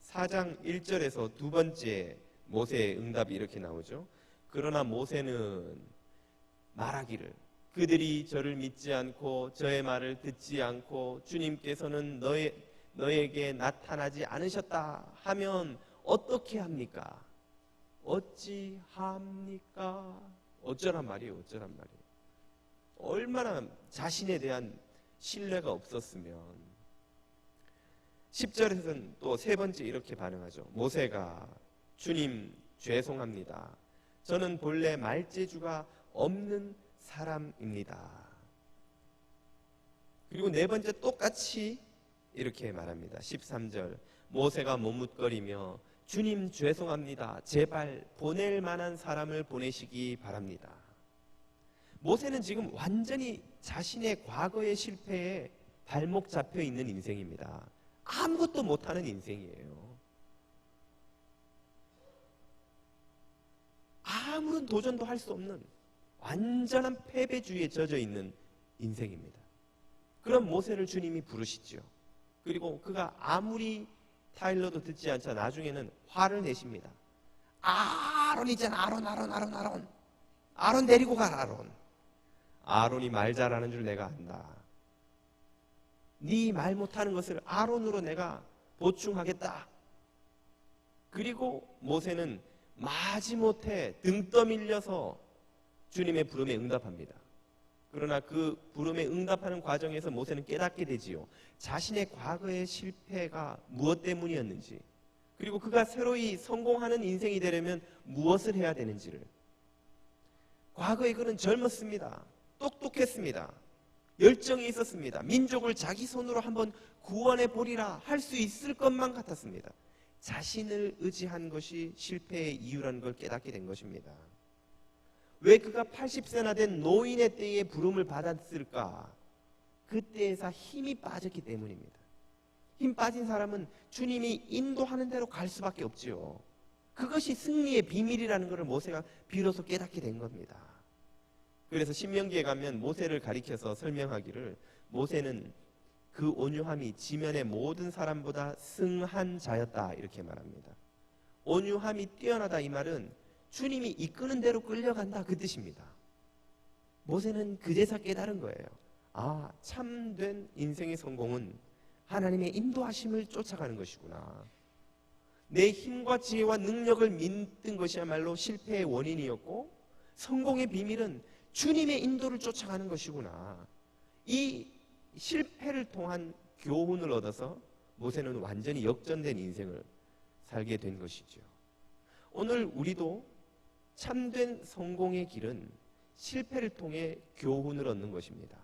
4장 1절에서 두 번째 모세의 응답이 이렇게 나오죠. 그러나 모세는 말하기를 그들이 저를 믿지 않고 저의 말을 듣지 않고 주님께서는 너에게 나타나지 않으셨다 하면 어떻게 합니까? 어찌합니까? 어쩌란 말이에요. 어쩌란 말이에요. 얼마나 자신에 대한 신뢰가 없었으면. 10절에서는 또 세 번째 이렇게 반응하죠. 모세가 주님 죄송합니다. 저는 본래 말재주가 없는 사람입니다. 그리고 네 번째 똑같이 이렇게 말합니다. 13절 모세가 머뭇거리며 주님 죄송합니다. 제발 보낼 만한 사람을 보내시기 바랍니다. 모세는 지금 완전히 자신의 과거의 실패에 발목 잡혀 있는 인생입니다. 아무것도 못하는 인생이에요. 아무런 도전도 할 수 없는 완전한 패배주의에 젖어 있는 인생입니다. 그런 모세를 주님이 부르시죠. 그리고 그가 아무리 타일러도 듣지 않자 나중에는 화를 내십니다. 아론 있잖아. 아론 데리고 가라. 아론이 말 잘하는 줄 내가 안다. 네 말 못하는 것을 아론으로 내가 보충하겠다. 그리고 모세는 마지못해 등 떠밀려서 주님의 부름에 응답합니다. 그러나 그 부름에 응답하는 과정에서 모세는 깨닫게 되지요. 자신의 과거의 실패가 무엇 때문이었는지, 그리고 그가 새로이 성공하는 인생이 되려면 무엇을 해야 되는지를. 과거에 그는 젊었습니다. 똑똑했습니다. 열정이 있었습니다. 민족을 자기 손으로 한번 구원해 보리라 할 수 있을 것만 같았습니다. 자신을 의지한 것이 실패의 이유라는 걸 깨닫게 된 것입니다. 왜 그가 80세나 된 노인의 때에 부름을 받았을까? 그때에서 힘이 빠졌기 때문입니다. 힘 빠진 사람은 주님이 인도하는 대로 갈 수밖에 없지요. 그것이 승리의 비밀이라는 것을 모세가 비로소 깨닫게 된 겁니다. 그래서 신명기에 가면 모세를 가리켜서 설명하기를 모세는 그 온유함이 지면의 모든 사람보다 승한 자였다 이렇게 말합니다. 온유함이 뛰어나다 이 말은 주님이 이끄는 대로 끌려간다 그 뜻입니다. 모세는 그제서 깨달은 거예요. 아, 참된 인생의 성공은 하나님의 인도하심을 쫓아가는 것이구나. 내 힘과 지혜와 능력을 믿는 것이야말로 실패의 원인이었고 성공의 비밀은 주님의 인도를 쫓아가는 것이구나. 이 실패를 통한 교훈을 얻어서 모세는 완전히 역전된 인생을 살게 된 것이죠. 오늘 우리도 참된 성공의 길은 실패를 통해 교훈을 얻는 것입니다.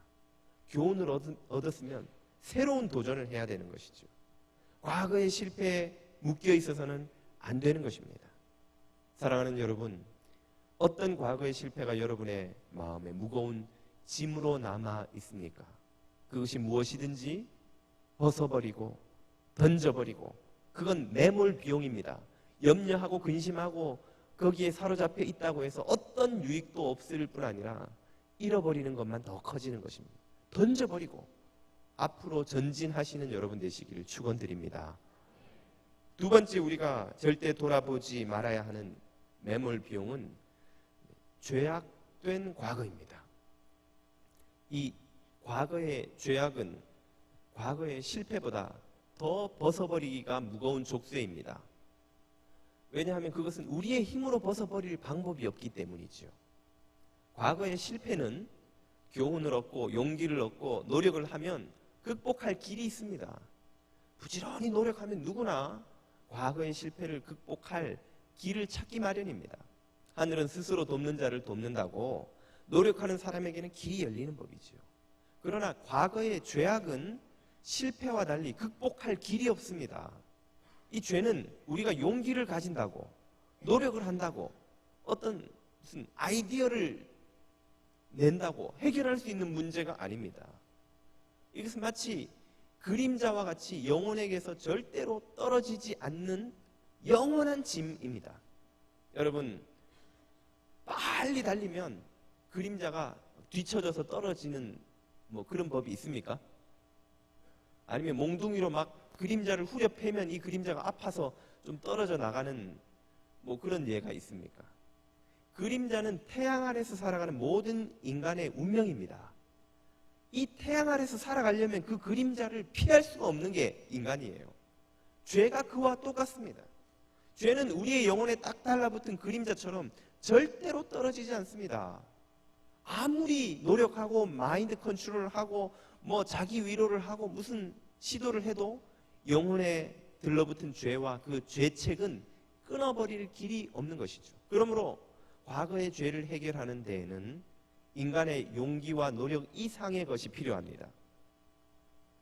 교훈을 얻었으면 새로운 도전을 해야 되는 것이죠. 과거의 실패에 묶여 있어서는 안 되는 것입니다. 사랑하는 여러분, 어떤 과거의 실패가 여러분의 마음에 무거운 짐으로 남아 있습니까? 그것이 무엇이든지 벗어버리고 던져버리고, 그건 매몰 비용입니다. 염려하고 근심하고 거기에 사로잡혀 있다고 해서 어떤 유익도 없을 뿐 아니라 잃어버리는 것만 더 커지는 것입니다. 던져버리고 앞으로 전진하시는 여러분 되시기를 축원드립니다. 두 번째, 우리가 절대 돌아보지 말아야 하는 매몰 비용은 죄악된 과거입니다. 이 과거의 죄악은 과거의 실패보다 더 벗어버리기가 무거운 족쇄입니다. 왜냐하면 그것은 우리의 힘으로 벗어버릴 방법이 없기 때문이죠. 과거의 실패는 교훈을 얻고 용기를 얻고 노력을 하면 극복할 길이 있습니다. 부지런히 노력하면 누구나 과거의 실패를 극복할 길을 찾기 마련입니다. 하늘은 스스로 돕는 자를 돕는다고 노력하는 사람에게는 길이 열리는 법이죠. 그러나 과거의 죄악은 실패와 달리 극복할 길이 없습니다. 이 죄는 우리가 용기를 가진다고 노력을 한다고 어떤 무슨 아이디어를 낸다고 해결할 수 있는 문제가 아닙니다. 이것은 마치 그림자와 같이 영혼에게서 절대로 떨어지지 않는 영원한 짐입니다. 여러분, 빨리 달리면 그림자가 뒤쳐져서 떨어지는 그런 법이 있습니까? 아니면 몽둥이로 막 그림자를 후려 패면 이 그림자가 아파서 좀 떨어져 나가는 그런 예가 있습니까? 그림자는 태양 아래서 살아가는 모든 인간의 운명입니다. 이 태양 아래서 살아가려면 그 그림자를 피할 수가 없는 게 인간이에요. 죄가 그와 똑같습니다. 죄는 우리의 영혼에 딱 달라붙은 그림자처럼 절대로 떨어지지 않습니다. 아무리 노력하고 마인드 컨트롤을 하고 자기 위로를 하고 무슨 시도를 해도 영혼에 들러붙은 죄와 그 죄책은 끊어버릴 길이 없는 것이죠. 그러므로 과거의 죄를 해결하는 데에는 인간의 용기와 노력 이상의 것이 필요합니다.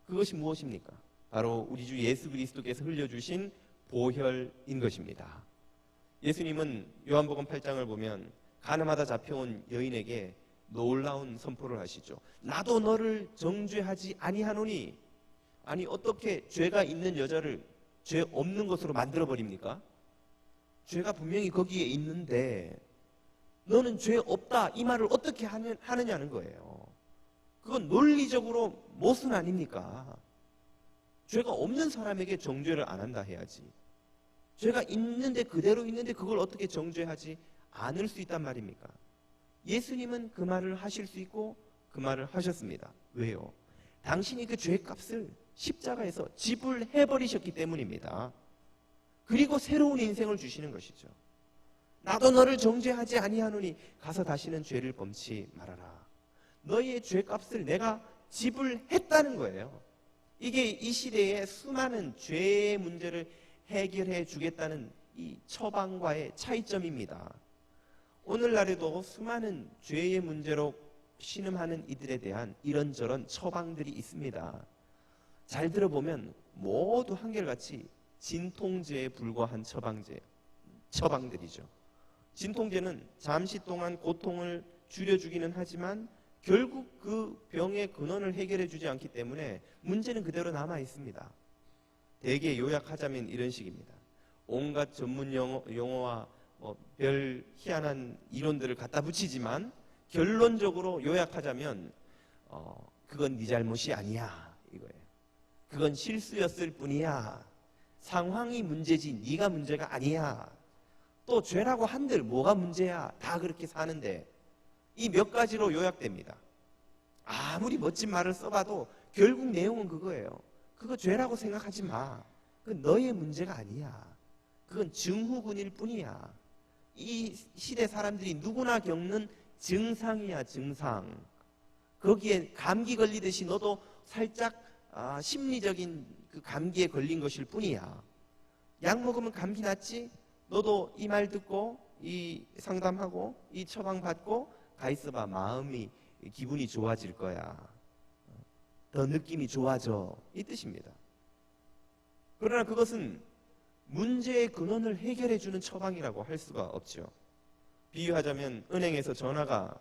그것이 무엇입니까? 바로 우리 주 예수 그리스도께서 흘려주신 보혈인 것입니다. 예수님은 요한복음 8장을 보면 가늠하다 잡혀온 여인에게 놀라운 선포를 하시죠. 나도 너를 정죄하지 아니하노니. 아니, 어떻게 죄가 있는 여자를 죄 없는 것으로 만들어 버립니까? 죄가 분명히 거기에 있는데 너는 죄 없다 이 말을 어떻게 하느냐는 거예요. 그건 논리적으로 모순 아닙니까? 죄가 없는 사람에게 정죄를 안 한다 해야지. 죄가 있는데 그대로 있는데 그걸 어떻게 정죄하지 않을 수 있단 말입니까? 예수님은 그 말을 하실 수 있고 그 말을 하셨습니다. 왜요? 당신이 그 죄값을 십자가에서 지불해버리셨기 때문입니다. 그리고 새로운 인생을 주시는 것이죠. 나도 너를 정죄하지 아니하노니 가서 다시는 죄를 범치 말아라. 너희의 죄값을 내가 지불했다는 거예요. 이게 이 시대의 수많은 죄의 문제를 해결해 주겠다는 이 처방과의 차이점입니다. 오늘날에도 수많은 죄의 문제로 신음하는 이들에 대한 이런저런 처방들이 있습니다. 잘 들어보면 모두 한결같이 진통제에 불과한 처방들이죠. 진통제는 잠시 동안 고통을 줄여주기는 하지만 결국 그 병의 근원을 해결해 주지 않기 때문에 문제는 그대로 남아 있습니다. 대개 요약하자면 이런 식입니다. 온갖 전문 용어와 별 희한한 이론들을 갖다 붙이지만 결론적으로 요약하자면 그건 네 잘못이 아니야 이거예요. 그건 실수였을 뿐이야. 상황이 문제지 네가 문제가 아니야. 또 죄라고 한들 뭐가 문제야. 다 그렇게 사는데 이 몇 가지로 요약됩니다. 아무리 멋진 말을 써봐도 결국 내용은 그거예요. 그거 죄라고 생각하지 마. 그건 너의 문제가 아니야. 그건 증후군일 뿐이야. 이 시대 사람들이 누구나 겪는 증상이야, 증상. 거기에 감기 걸리듯이 너도 살짝 심리적인 그 감기에 걸린 것일 뿐이야. 약 먹으면 감기 낫지? 너도 이 말 듣고 이 상담하고 이 처방 받고 가 있어봐. 마음이 기분이 좋아질 거야. 더 느낌이 좋아져. 이 뜻입니다. 그러나 그것은 문제의 근원을 해결해 주는 처방이라고 할 수가 없죠. 비유하자면 은행에서 전화가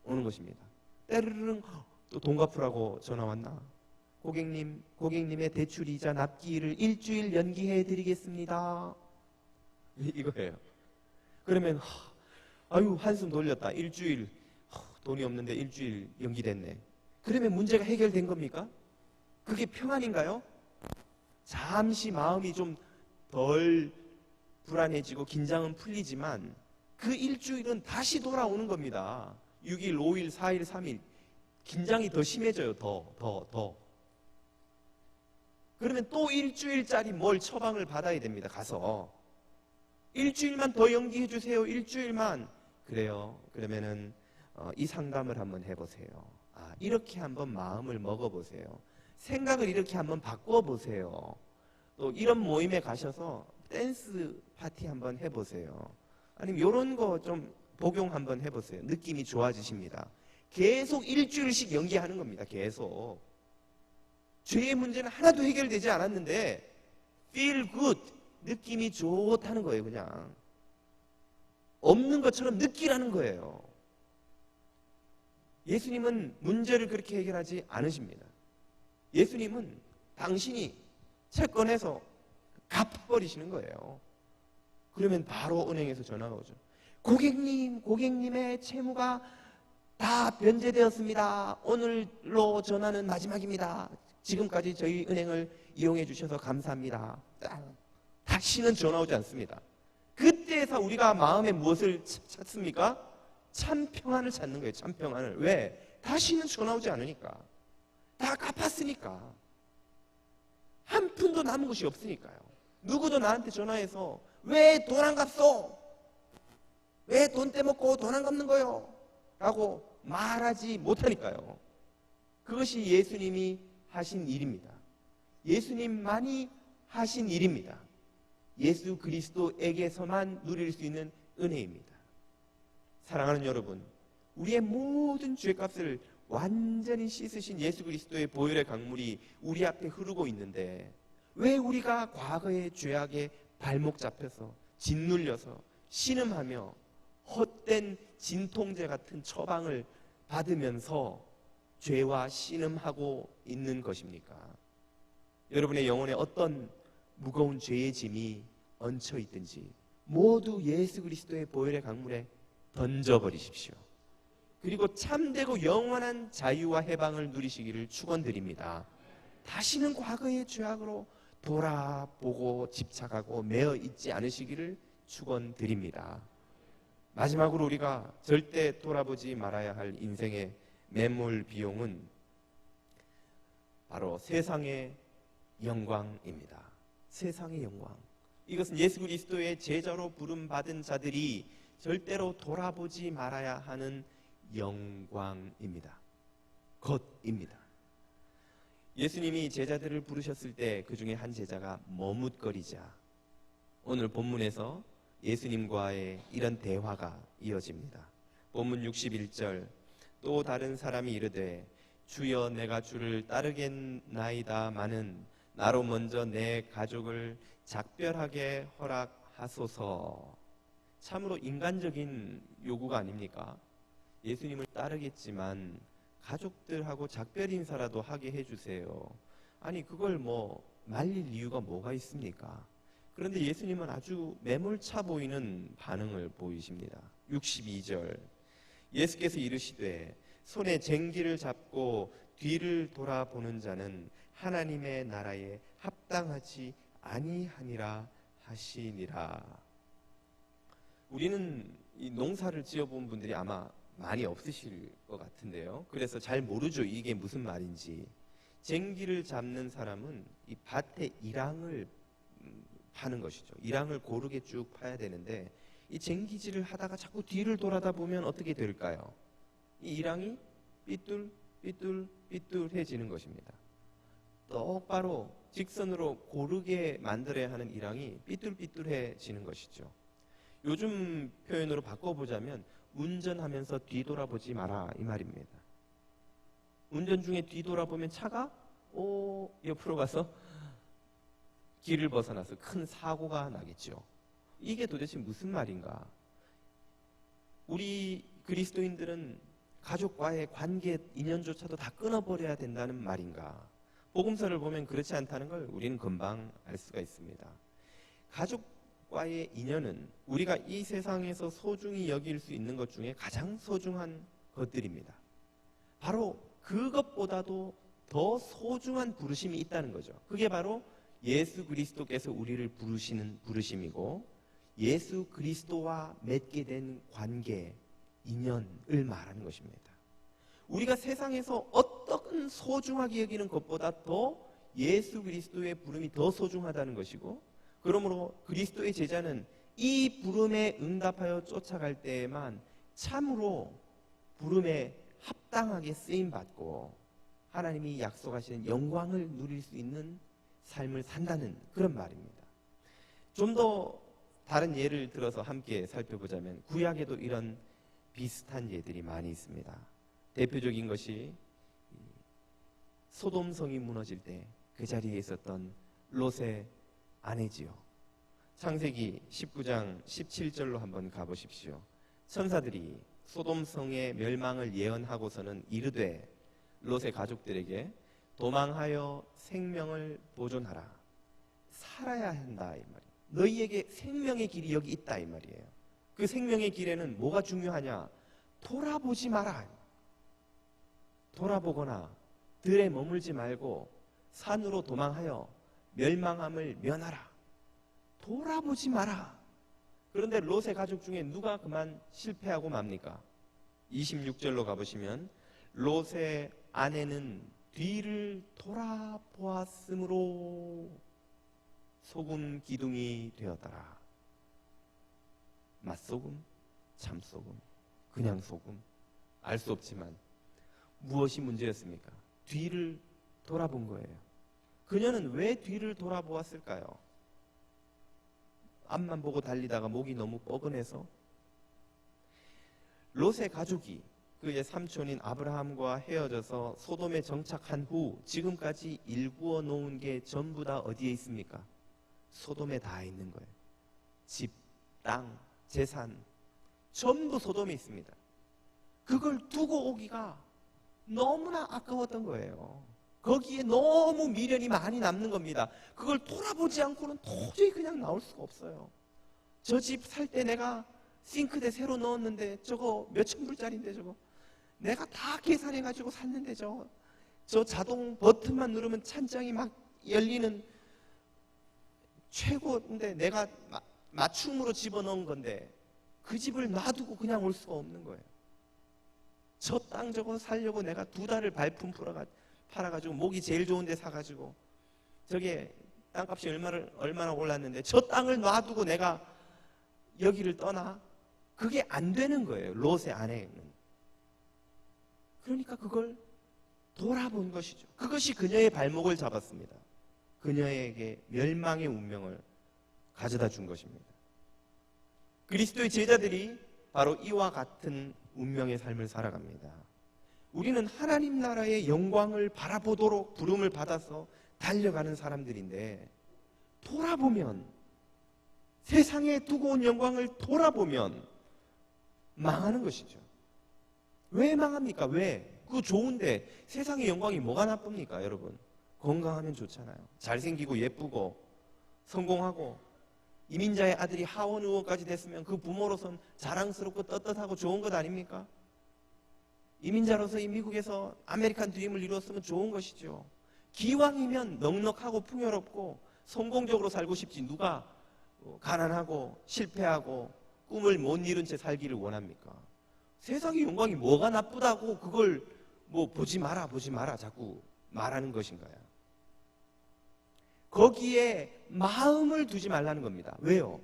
오는 것입니다. 때르릉 또 돈 갚으라고 전화 왔나? 고객님의 대출이자 납기일을 일주일 연기해 드리겠습니다. 이거예요. 그러면 아유 한숨 돌렸다. 일주일 돈이 없는데 일주일 연기됐네. 그러면 문제가 해결된 겁니까? 그게 평안인가요? 잠시 마음이 좀 덜 불안해지고 긴장은 풀리지만 그 일주일은 다시 돌아오는 겁니다. 6일, 5일, 4일, 3일 긴장이 더 심해져요. 더. 그러면 또 일주일짜리 뭘 처방을 받아야 됩니다. 가서 일주일만 더 연기해 주세요. 일주일만. 그래요. 그러면은 이 상담을 한번 해보세요. 이렇게 한번 마음을 먹어보세요. 생각을 이렇게 한번 바꿔보세요. 또 이런 모임에 가셔서 댄스 파티 한번 해보세요. 아니면 이런 거 좀 복용 한번 해보세요. 느낌이 좋아지십니다. 계속 일주일씩 연기하는 겁니다. 계속. 죄의 문제는 하나도 해결되지 않았는데 feel good, 느낌이 좋다는 거예요. 그냥 없는 것처럼 느끼라는 거예요. 예수님은 문제를 그렇게 해결하지 않으십니다. 예수님은 당신이 채권해서 갚아버리시는 거예요. 그러면 바로 은행에서 전화가 오죠. 고객님의 채무가 다 변제되었습니다. 오늘로 전화는 마지막입니다. 지금까지 저희 은행을 이용해 주셔서 감사합니다. 다시는 전화 오지 않습니다. 그때에서 우리가 마음에 무엇을 찾습니까? 참 평안을 찾는 거예요. 참 평안을. 왜? 다시는 전화 오지 않으니까. 다 갚았으니까. 한 푼도 남은 것이 없으니까요. 누구도 나한테 전화해서 왜 돈 안 갚소? 왜 돈 떼먹고 돈 안 갚는 거요? 라고 말하지 못하니까요. 그것이 예수님이 하신 일입니다. 예수님만이 하신 일입니다. 예수 그리스도에게서만 누릴 수 있는 은혜입니다. 사랑하는 여러분, 우리의 모든 죄값을 완전히 씻으신 예수 그리스도의 보혈의 강물이 우리 앞에 흐르고 있는데 왜 우리가 과거의 죄악에 발목 잡혀서 짓눌려서 신음하며 헛된 진통제 같은 처방을 받으면서 죄와 신음하고 있는 것입니까? 여러분의 영혼에 어떤 무거운 죄의 짐이 얹혀 있든지 모두 예수 그리스도의 보혈의 강물에 던져버리십시오. 그리고 참되고 영원한 자유와 해방을 누리시기를 축원드립니다. 다시는 과거의 죄악으로 돌아보고 집착하고 매어 있지 않으시기를 축원드립니다. 마지막으로 우리가 절대 돌아보지 말아야 할 인생의 매몰 비용은 바로 세상의 영광입니다. 세상의 영광. 이것은 예수 그리스도의 제자로 부름받은 자들이 절대로 돌아보지 말아야 하는 영광입니다. 것입니다. 예수님이 제자들을 부르셨을 때 그 중에 한 제자가 머뭇거리자 오늘 본문에서 예수님과의 이런 대화가 이어집니다. 본문 61절 또 다른 사람이 이르되 주여 내가 주를 따르겠나이다마는 나로 먼저 내 가족을 작별하게 허락하소서. 참으로 인간적인 요구가 아닙니까? 예수님을 따르겠지만 가족들하고 작별 인사라도 하게 해주세요. 아니 그걸 말릴 이유가 뭐가 있습니까? 그런데 예수님은 아주 매몰차 보이는 반응을 보이십니다. 62절 예수께서 이르시되 손에 쟁기를 잡고 뒤를 돌아보는 자는 하나님의 나라에 합당하지 아니하니라 하시니라. 우리는 이 농사를 지어본 분들이 아마 많이 없으실 것 같은데요. 그래서 잘 모르죠. 이게 무슨 말인지. 쟁기를 잡는 사람은 이 밭에 일항을 파는 것이죠. 일항을 고르게 쭉 파야 되는데 이 쟁기질을 하다가 자꾸 뒤를 돌아다 보면 어떻게 될까요? 이 일항이 삐뚤해지는 것입니다. 똑바로 직선으로 고르게 만들어야 하는 일항이 삐뚤해지는 것이죠. 요즘 표현으로 바꿔보자면 운전하면서 뒤돌아보지 마라 이 말입니다. 운전 중에 뒤돌아보면 차가 옆으로 가서 길을 벗어나서 큰 사고가 나겠죠. 이게 도대체 무슨 말인가? 우리 그리스도인들은 가족과의 관계 인연조차도 다 끊어버려야 된다는 말인가? 복음서를 보면 그렇지 않다는 걸 우리는 금방 알 수가 있습니다. 가족과의 인연은 우리가 이 세상에서 소중히 여길 수 있는 것 중에 가장 소중한 것들입니다. 바로 그것보다도 더 소중한 부르심이 있다는 거죠. 그게 바로 예수 그리스도께서 우리를 부르시는 부르심이고 예수 그리스도와 맺게 된 관계, 인연을 말하는 것입니다. 우리가 세상에서 어떤 소중하게 여기는 것보다 더 예수 그리스도의 부름이 더 소중하다는 것이고 그러므로 그리스도의 제자는 이 부름에 응답하여 쫓아갈 때에만 참으로 부름에 합당하게 쓰임받고 하나님이 약속하시는 영광을 누릴 수 있는 삶을 산다는 그런 말입니다. 좀 더 다른 예를 들어서 함께 살펴보자면 구약에도 이런 비슷한 예들이 많이 있습니다. 대표적인 것이 소돔성이 무너질 때 그 자리에 있었던 롯의 아내지요. 창세기 19장 17절로 한번 가보십시오. 천사들이 소돔성의 멸망을 예언하고서는 이르되 롯의 가족들에게 도망하여 생명을 보존하라. 살아야 한다 이 말이에요. 너희에게 생명의 길이 여기 있다 이 말이에요. 그 생명의 길에는 뭐가 중요하냐? 돌아보지 마라. 돌아보거나 들에 머물지 말고 산으로 도망하여 멸망함을 면하라. 돌아보지 마라. 그런데 롯의 가족 중에 누가 그만 실패하고 맙니까? 26절로 가보시면 롯의 아내는 뒤를 돌아보았으므로 소금 기둥이 되었더라. 맛소금, 참소금, 그냥 소금 알 수 없지만 무엇이 문제였습니까? 뒤를 돌아본 거예요. 그녀는 왜 뒤를 돌아보았을까요? 앞만 보고 달리다가 목이 너무 뻐근해서 롯의 가족이 그의 삼촌인 아브라함과 헤어져서 소돔에 정착한 후 지금까지 일구어 놓은 게 전부 다 어디에 있습니까? 소돔에 다 있는 거예요. 집, 땅, 재산 전부 소돔에 있습니다. 그걸 두고 오기가 너무나 아까웠던 거예요. 거기에 너무 미련이 많이 남는 겁니다. 그걸 돌아보지 않고는 도저히 그냥 나올 수가 없어요. 저 집 살 때 내가 싱크대 새로 넣었는데 저거 몇천 불짜리인데 저거 내가 다 계산해가지고 샀는데 저 자동 버튼만 누르면 찬장이 막 열리는 최고인데 내가 맞춤으로 집어넣은 건데 그 집을 놔두고 그냥 올 수가 없는 거예요. 저 땅 저거 살려고 내가 2달을 발품 팔아가지고 목이 제일 좋은 데 사가지고 저게 땅값이 얼마나 올랐는데 저 땅을 놔두고 내가 여기를 떠나? 그게 안 되는 거예요. 롯의 아내는. 그러니까 그걸 돌아본 것이죠. 그것이 그녀의 발목을 잡았습니다. 그녀에게 멸망의 운명을 가져다 준 것입니다. 그리스도의 제자들이 바로 이와 같은 운명의 삶을 살아갑니다. 우리는 하나님 나라의 영광을 바라보도록 부름을 받아서 달려가는 사람들인데 돌아보면 세상에 두고 온 영광을 돌아보면 망하는 것이죠. 왜 망합니까? 왜? 그거 좋은데 세상의 영광이 뭐가 나쁩니까? 여러분 건강하면 좋잖아요. 잘생기고 예쁘고 성공하고 이민자의 아들이 하원 의원까지 됐으면 그 부모로선 자랑스럽고 떳떳하고 좋은 것 아닙니까? 이민자로서 이 미국에서 아메리칸 드림을 이루었으면 좋은 것이죠. 기왕이면 넉넉하고 풍요롭고 성공적으로 살고 싶지 누가 가난하고 실패하고 꿈을 못 이룬 채 살기를 원합니까? 세상의 영광이 뭐가 나쁘다고 그걸 보지 마라 자꾸 말하는 것인가요? 거기에 마음을 두지 말라는 겁니다. 왜요?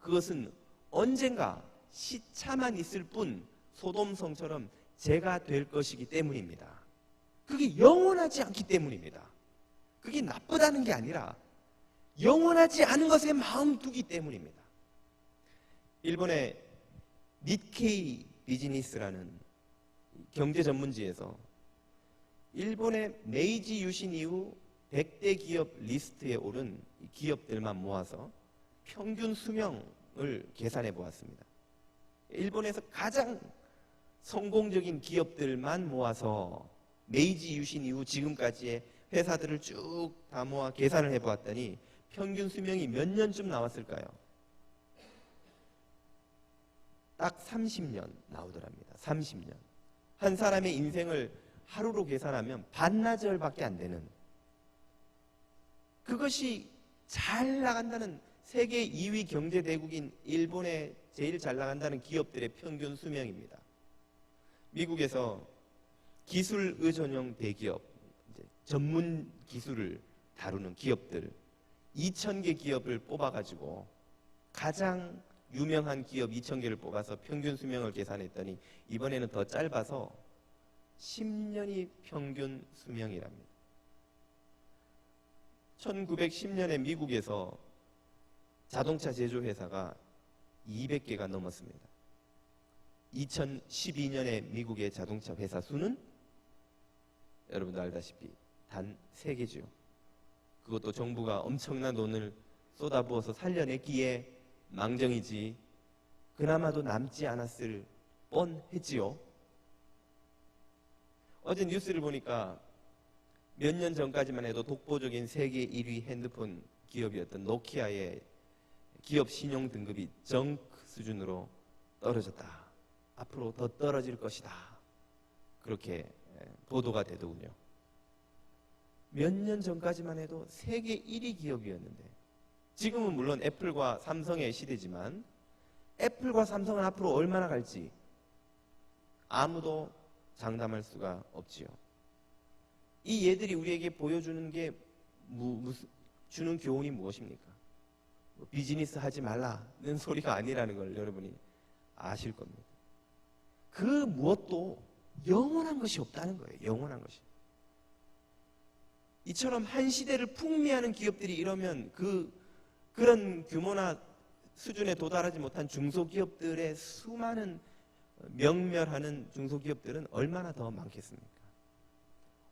그것은 언젠가 시차만 있을 뿐 소돔성처럼 죄가 될 것이기 때문입니다. 그게 영원하지 않기 때문입니다. 그게 나쁘다는 게 아니라 영원하지 않은 것에 마음 두기 때문입니다. 일본의 니케이 비즈니스라는 경제 전문지에서 일본의 메이지 유신 이후 100대 기업 리스트에 오른 기업들만 모아서 평균 수명을 계산해 보았습니다. 일본에서 가장 성공적인 기업들만 모아서 메이지 유신 이후 지금까지의 회사들을 쭉 다 모아 계산을 해보았더니 평균 수명이 몇 년쯤 나왔을까요? 딱 30년 나오더랍니다. 30년. 한 사람의 인생을 하루로 계산하면 반나절밖에 안 되는, 그것이 잘 나간다는 세계 2위 경제대국인 일본의 제일 잘 나간다는 기업들의 평균 수명입니다. 미국에서 기술 의존형 대기업, 전문 기술을 다루는 기업들 2,000개 기업을 뽑아가지고 가장 유명한 기업 2,000개를 뽑아서 평균 수명을 계산했더니 이번에는 더 짧아서 10년이 평균 수명이랍니다. 1910년에 미국에서 자동차 제조회사가 200개가 넘었습니다. 2012년에 미국의 자동차 회사 수는 여러분도 알다시피 단 3개죠. 그것도 정부가 엄청난 돈을 쏟아부어서 살려냈기에 망정이지 그나마도 남지 않았을 뻔했지요. 어제 뉴스를 보니까 몇 년 전까지만 해도 독보적인 세계 1위 핸드폰 기업이었던 노키아의 기업 신용 등급이 정크 수준으로 떨어졌다. 앞으로 더 떨어질 것이다. 그렇게 보도가 되더군요. 몇 년 전까지만 해도 세계 1위 기업이었는데 지금은 물론 애플과 삼성의 시대지만 애플과 삼성은 앞으로 얼마나 갈지 아무도 장담할 수가 없지요. 이 얘들이 우리에게 보여주는 게 주는 교훈이 무엇입니까? 비즈니스 하지 말라는 소리가 아니라는 걸 여러분이 아실 겁니다. 그 무엇도 영원한 것이 없다는 거예요. 영원한 것이. 이처럼 한 시대를 풍미하는 기업들이 이러면 그런 규모나 수준에 도달하지 못한 중소기업들의 수많은 명멸하는 중소기업들은 얼마나 더 많겠습니까?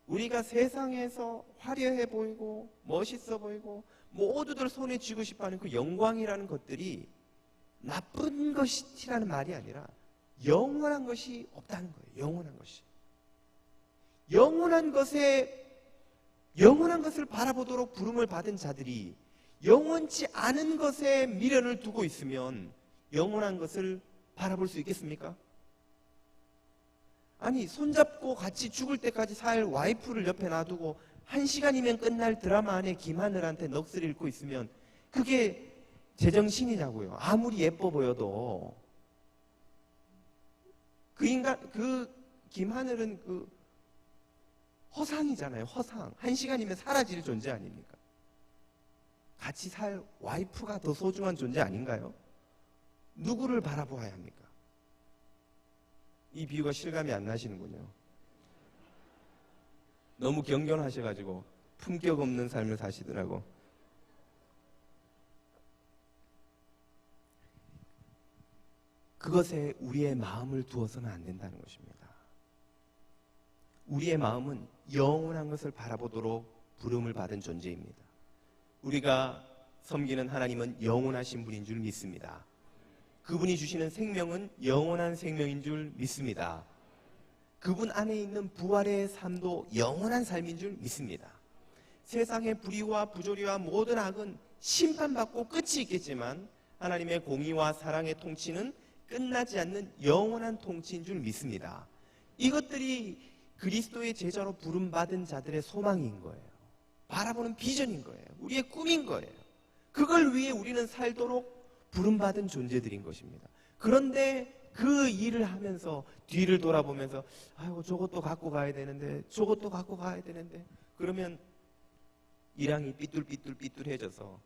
우리가 세상에서 화려해 보이고 멋있어 보이고 모두들 손에 쥐고 싶어하는 그 영광이라는 것들이 나쁜 것이라는 말이 아니라 영원한 것이 없다는 거예요. 영원한 것이. 영원한 것을 바라보도록 부름을 받은 자들이 영원치 않은 것에 미련을 두고 있으면 영원한 것을 바라볼 수 있겠습니까? 아니, 손잡고 같이 죽을 때까지 살 와이프를 옆에 놔두고 1시간이면 끝날 드라마 안에 김하늘한테 넋을 잃고 있으면 그게 제정신이냐고요. 아무리 예뻐 보여도. 그 김하늘은 그 허상이잖아요. 허상. 1시간이면 사라질 존재 아닙니까? 같이 살 와이프가 더 소중한 존재 아닌가요? 누구를 바라보아야 합니까? 이 비유가 실감이 안 나시는군요. 너무 경건하셔가지고 품격 없는 삶을 사시더라고. 그것에 우리의 마음을 두어서는 안 된다는 것입니다. 우리의 마음은 영원한 것을 바라보도록 부름을 받은 존재입니다. 우리가 섬기는 하나님은 영원하신 분인 줄 믿습니다. 그분이 주시는 생명은 영원한 생명인 줄 믿습니다. 그분 안에 있는 부활의 삶도 영원한 삶인 줄 믿습니다. 세상의 불의와 부조리와 모든 악은 심판받고 끝이 있겠지만 하나님의 공의와 사랑의 통치는 끝나지 않는 영원한 통치인 줄 믿습니다. 이것들이 그리스도의 제자로 부름받은 자들의 소망인 거예요. 바라보는 비전인 거예요. 우리의 꿈인 거예요. 그걸 위해 우리는 살도록 부름받은 존재들인 것입니다. 그런데 그 일을 하면서 뒤를 돌아보면서 아이고 저것도 갖고 가야 되는데 저것도 갖고 가야 되는데 그러면 일양이 삐뚤삐뚤해져서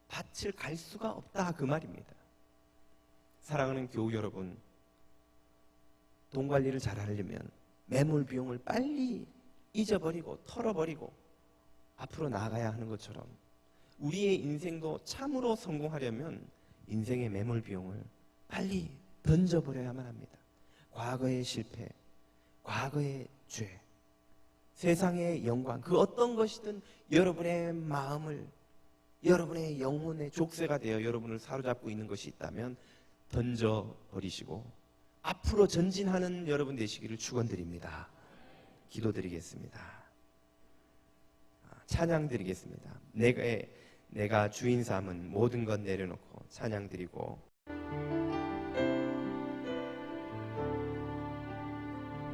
밭을 갈 수가 없다 그 말입니다. 사랑하는 교우 여러분, 돈 관리를 잘하려면 매몰 비용을 빨리 잊어버리고 털어버리고 앞으로 나아가야 하는 것처럼 우리의 인생도 참으로 성공하려면 인생의 매몰 비용을 빨리 던져버려야만 합니다. 과거의 실패, 과거의 죄, 세상의 영광, 그 어떤 것이든 여러분의 마음을, 여러분의 영혼의 족쇄가 되어 여러분을 사로잡고 있는 것이 있다면 던져버리시고 앞으로 전진하는 여러분 되시기를 축원드립니다. 기도드리겠습니다. 찬양드리겠습니다. 내가 주인 삼은 모든 것 내려놓고 찬양드리고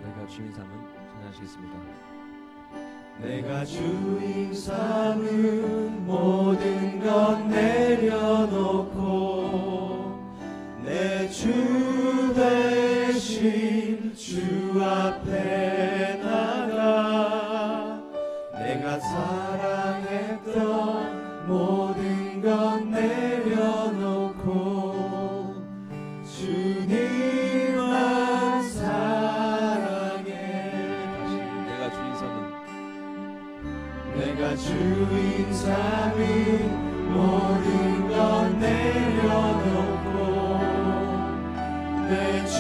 내가 주인 삼은 찬양하시겠습니다. 내가 주인 삼은 모든 것 내려놓고 내 주 대신 주 앞에 나가 내가 사랑했던 모든 것 내려놓고 주님만 사랑해. 내가 주인 삼은 내가 주인 삼은 모든 것 내려놓고 내 주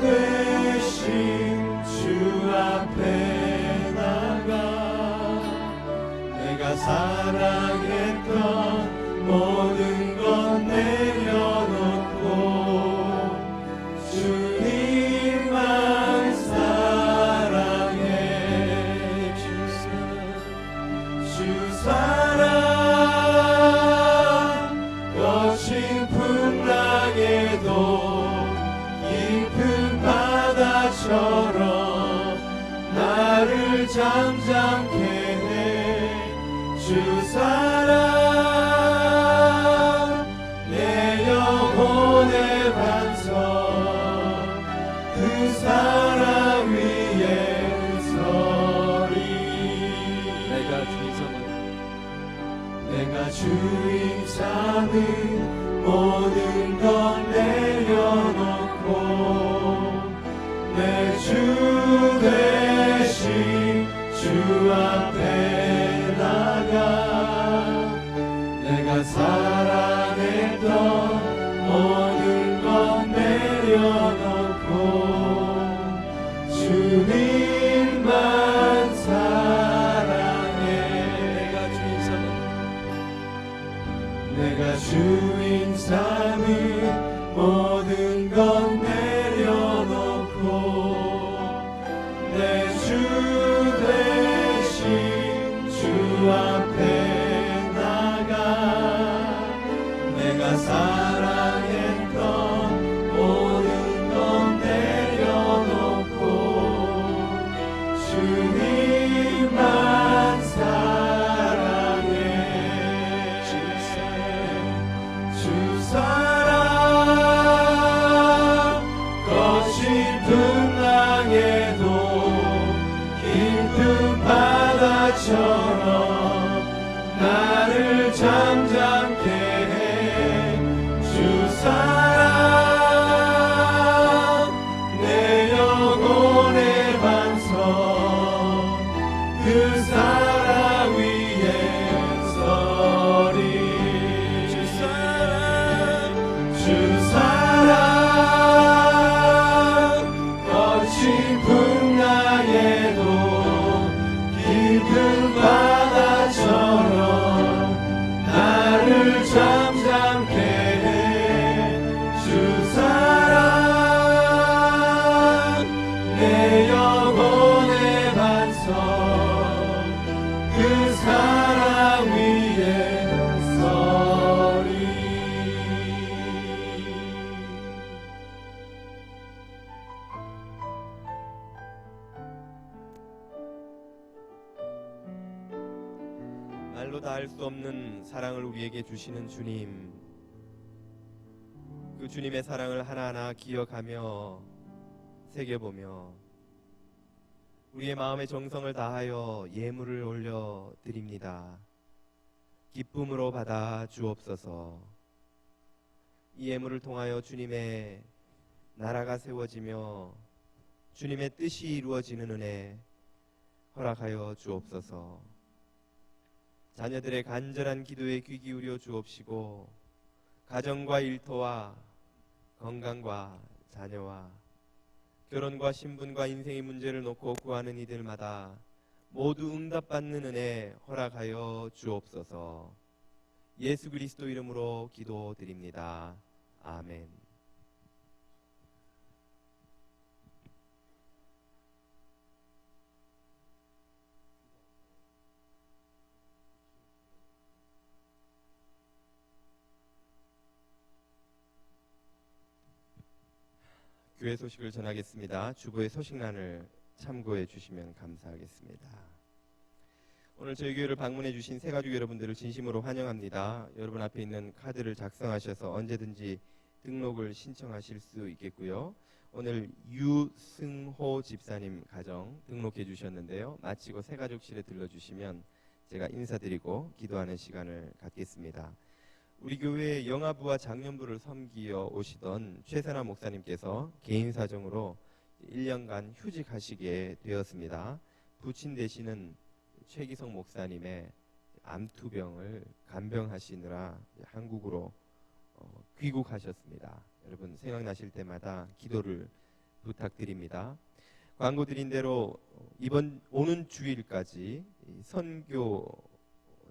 대신 주 앞에 나가 내가 사랑했던 모든 것 내려놓고 주님만 사랑해. 주 사랑 거친 풍랑에도 깊은 바다처럼 나를 잠잠케 해. 주 사랑 내 영혼의 반석 그 사랑 위에 서리. 내가 주인 삼은 내가 주인 삼은 모든 것 내려놓고 내 주 대신 주 앞에 나가 내가 사랑했던 내가 주인 삼은 모든 것 내려놓고 내 주 대신 주 앞에 나가 내가 사랑했던 모든 것 내려놓고 주님만 사랑해 주 사랑 거친 풍랑에도 깊은 바다처럼 나를 잠잠케 해 주 사랑 내 영혼의 반석 그 사랑 위에 서리 주 사랑 거친 풍랑에도 깊은 바다처럼 나를 잠잠케 해 주 사랑 내 영혼의 반석 그 사랑 위에 서리 말로 다 할 수 없는 사랑을 우리에게 주시는 주님, 그 주님의 사랑을 하나하나 기억하며 새겨보며 우리의 마음의 정성을 다하여 예물을 올려드립니다. 기쁨으로 받아 주옵소서. 이 예물을 통하여 주님의 나라가 세워지며 주님의 뜻이 이루어지는 은혜 허락하여 주옵소서. 자녀들의 간절한 기도에 귀 기울여 주옵시고 가정과 일터와 건강과 자녀와 결혼과 신분과 인생의 문제를 놓고 구하는 이들마다 모두 응답받는 은혜 허락하여 주옵소서. 예수 그리스도 이름으로 기도드립니다. 아멘. 교회 소식을 전하겠습니다. 주보의 소식란을 참고해 주시면 감사하겠습니다. 오늘 저희 교회를 방문해 주신 새가족 여러분들을 진심으로 환영합니다. 여러분 앞에 있는 카드를 작성하셔서 언제든지 등록을 신청하실 수 있겠고요. 오늘 유승호 집사님 가정 등록해 주셨는데요. 마치고 새가족실에 들러주시면 제가 인사드리고 기도하는 시간을 갖겠습니다. 우리 교회의 영아부와 장년부를 섬기어 오시던 최선아 목사님께서 개인 사정으로 1년간 휴직하시게 되었습니다. 부친 되시는 최기성 목사님의 암투병을 간병하시느라 한국으로 귀국하셨습니다. 여러분 생각나실 때마다 기도를 부탁드립니다. 광고 드린 대로 오는 주일까지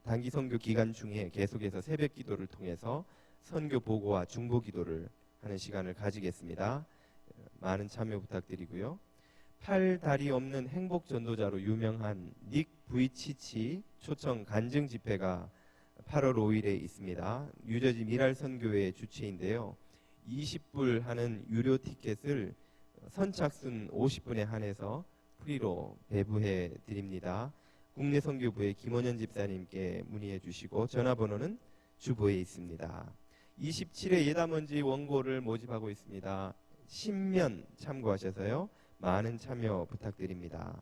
단기 선교 기간 중에 계속해서 새벽 기도를 통해서 선교 보고와 중보 기도를 하는 시간을 가지겠습니다. 많은 참여 부탁드리고요. 팔, 다리 없는 행복 전도자로 유명한 닉 부이치치 초청 간증 집회가 8월 5일에 있습니다. 뉴저지 미랄 선교회 주최인데요. 20불 하는 유료 티켓을 선착순 50분에 한해서 프리로 배부해 드립니다. 국내 선교부의 김원현 집사님께 문의해 주시고 전화번호는 주보에 있습니다. 27회 예담원지 원고를 모집하고 있습니다. 10면 참고하셔서요. 많은 참여 부탁드립니다.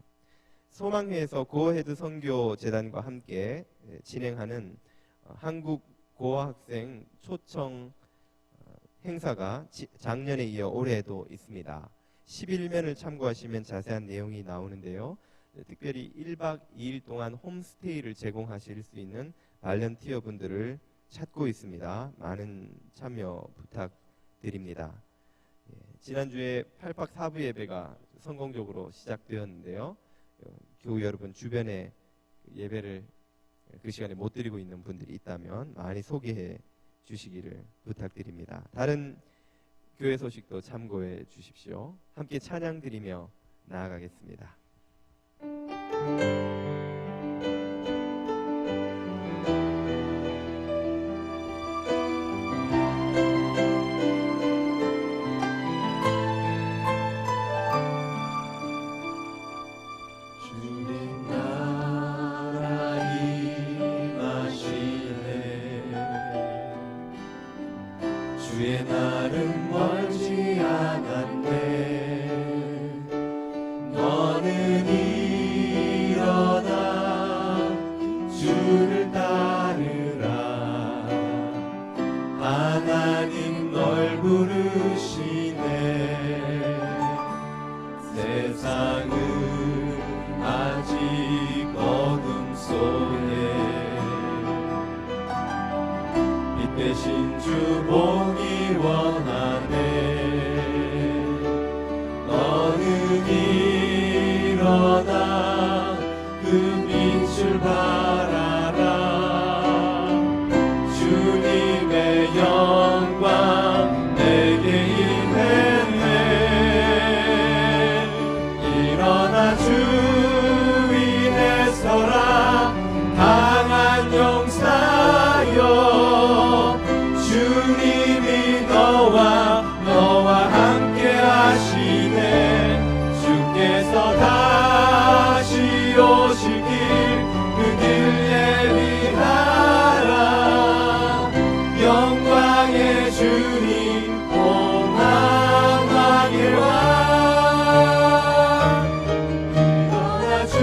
소망회에서 고어헤드 선교재단과 함께 진행하는 한국 고어학생 초청 행사가 작년에 이어 올해도 있습니다. 11면을 참고하시면 자세한 내용이 나오는데요. 특별히 1박 2일 동안 홈스테이를 제공하실 수 있는 발런티어 분들을 찾고 있습니다. 많은 참여 부탁드립니다. 지난주에 8박 4부 예배가 성공적으로 시작되었는데요. 교우 여러분 주변에 예배를 그 시간에 못 드리고 있는 분들이 있다면 많이 소개해 주시기를 부탁드립니다. 다른 교회 소식도 참고해 주십시오. 함께 찬양 드리며 나아가겠습니다. 주님 나라 임하시네 주의 날은 멀지 않았네 너는 일어나 주를 따르라 하나님 널 부르시네 세상은 아직 어둠 속에 빛 대신 주 보기 원하네 너는 일어나 그 빛을 바라라 주님의 영광 내게 임했네 일어나 주 위에 서라 강한 용사여 주님이 너와 함께 하시네 주께서 다시 오실 길 그 길 예비하라 영광의 주님 오만하게 와 일어나 주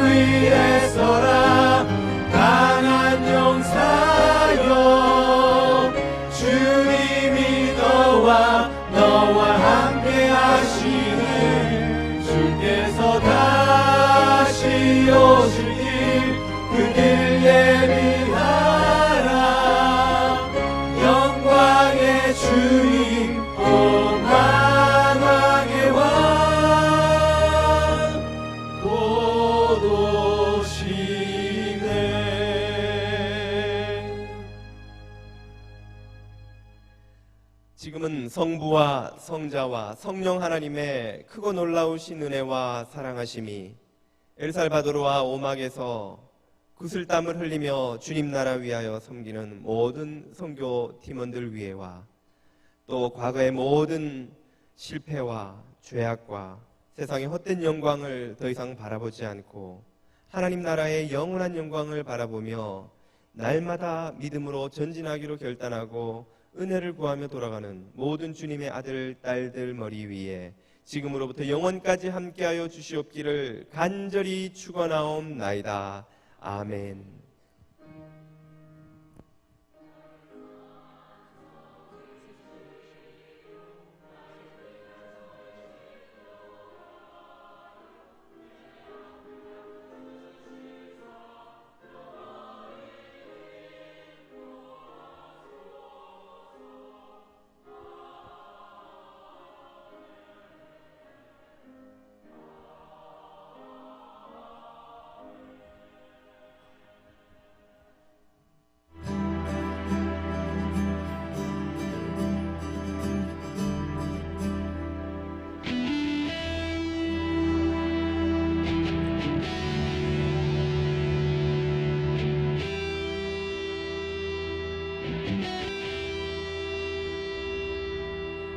위에 서라 강한 용사여 주님이 너와 함께 하시네 주께서 다시 오실 길 그 길 예비하라 영광의 주님 오만하게 와 곧 오시네 지금은 성부와 성자와 성령 하나님의 크고 놀라우신 은혜와 사랑하심이 엘살바도르와 오막에서 구슬땀을 흘리며 주님 나라 위하여 섬기는 모든 선교 팀원들 위에와 또 과거의 모든 실패와 죄악과 세상의 헛된 영광을 더 이상 바라보지 않고 하나님 나라의 영원한 영광을 바라보며 날마다 믿음으로 전진하기로 결단하고 은혜를 구하며 돌아가는 모든 주님의 아들, 딸들 머리 위에 지금으로부터 영원까지 함께하여 주시옵기를 간절히 축원하옵나이다. 아멘.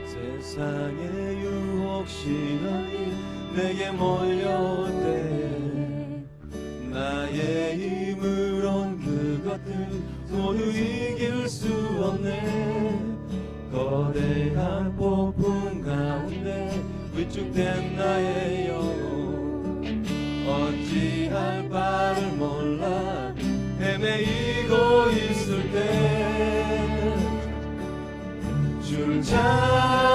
세상의 유혹 시련이 내게 몰려오되 나의 힘으론 그것들 모두 이길 수 없네 거대한 폭풍 가운데 위축된 나의 영혼 어찌할 바를 몰라 헤매이고 있을 때 줄 잡아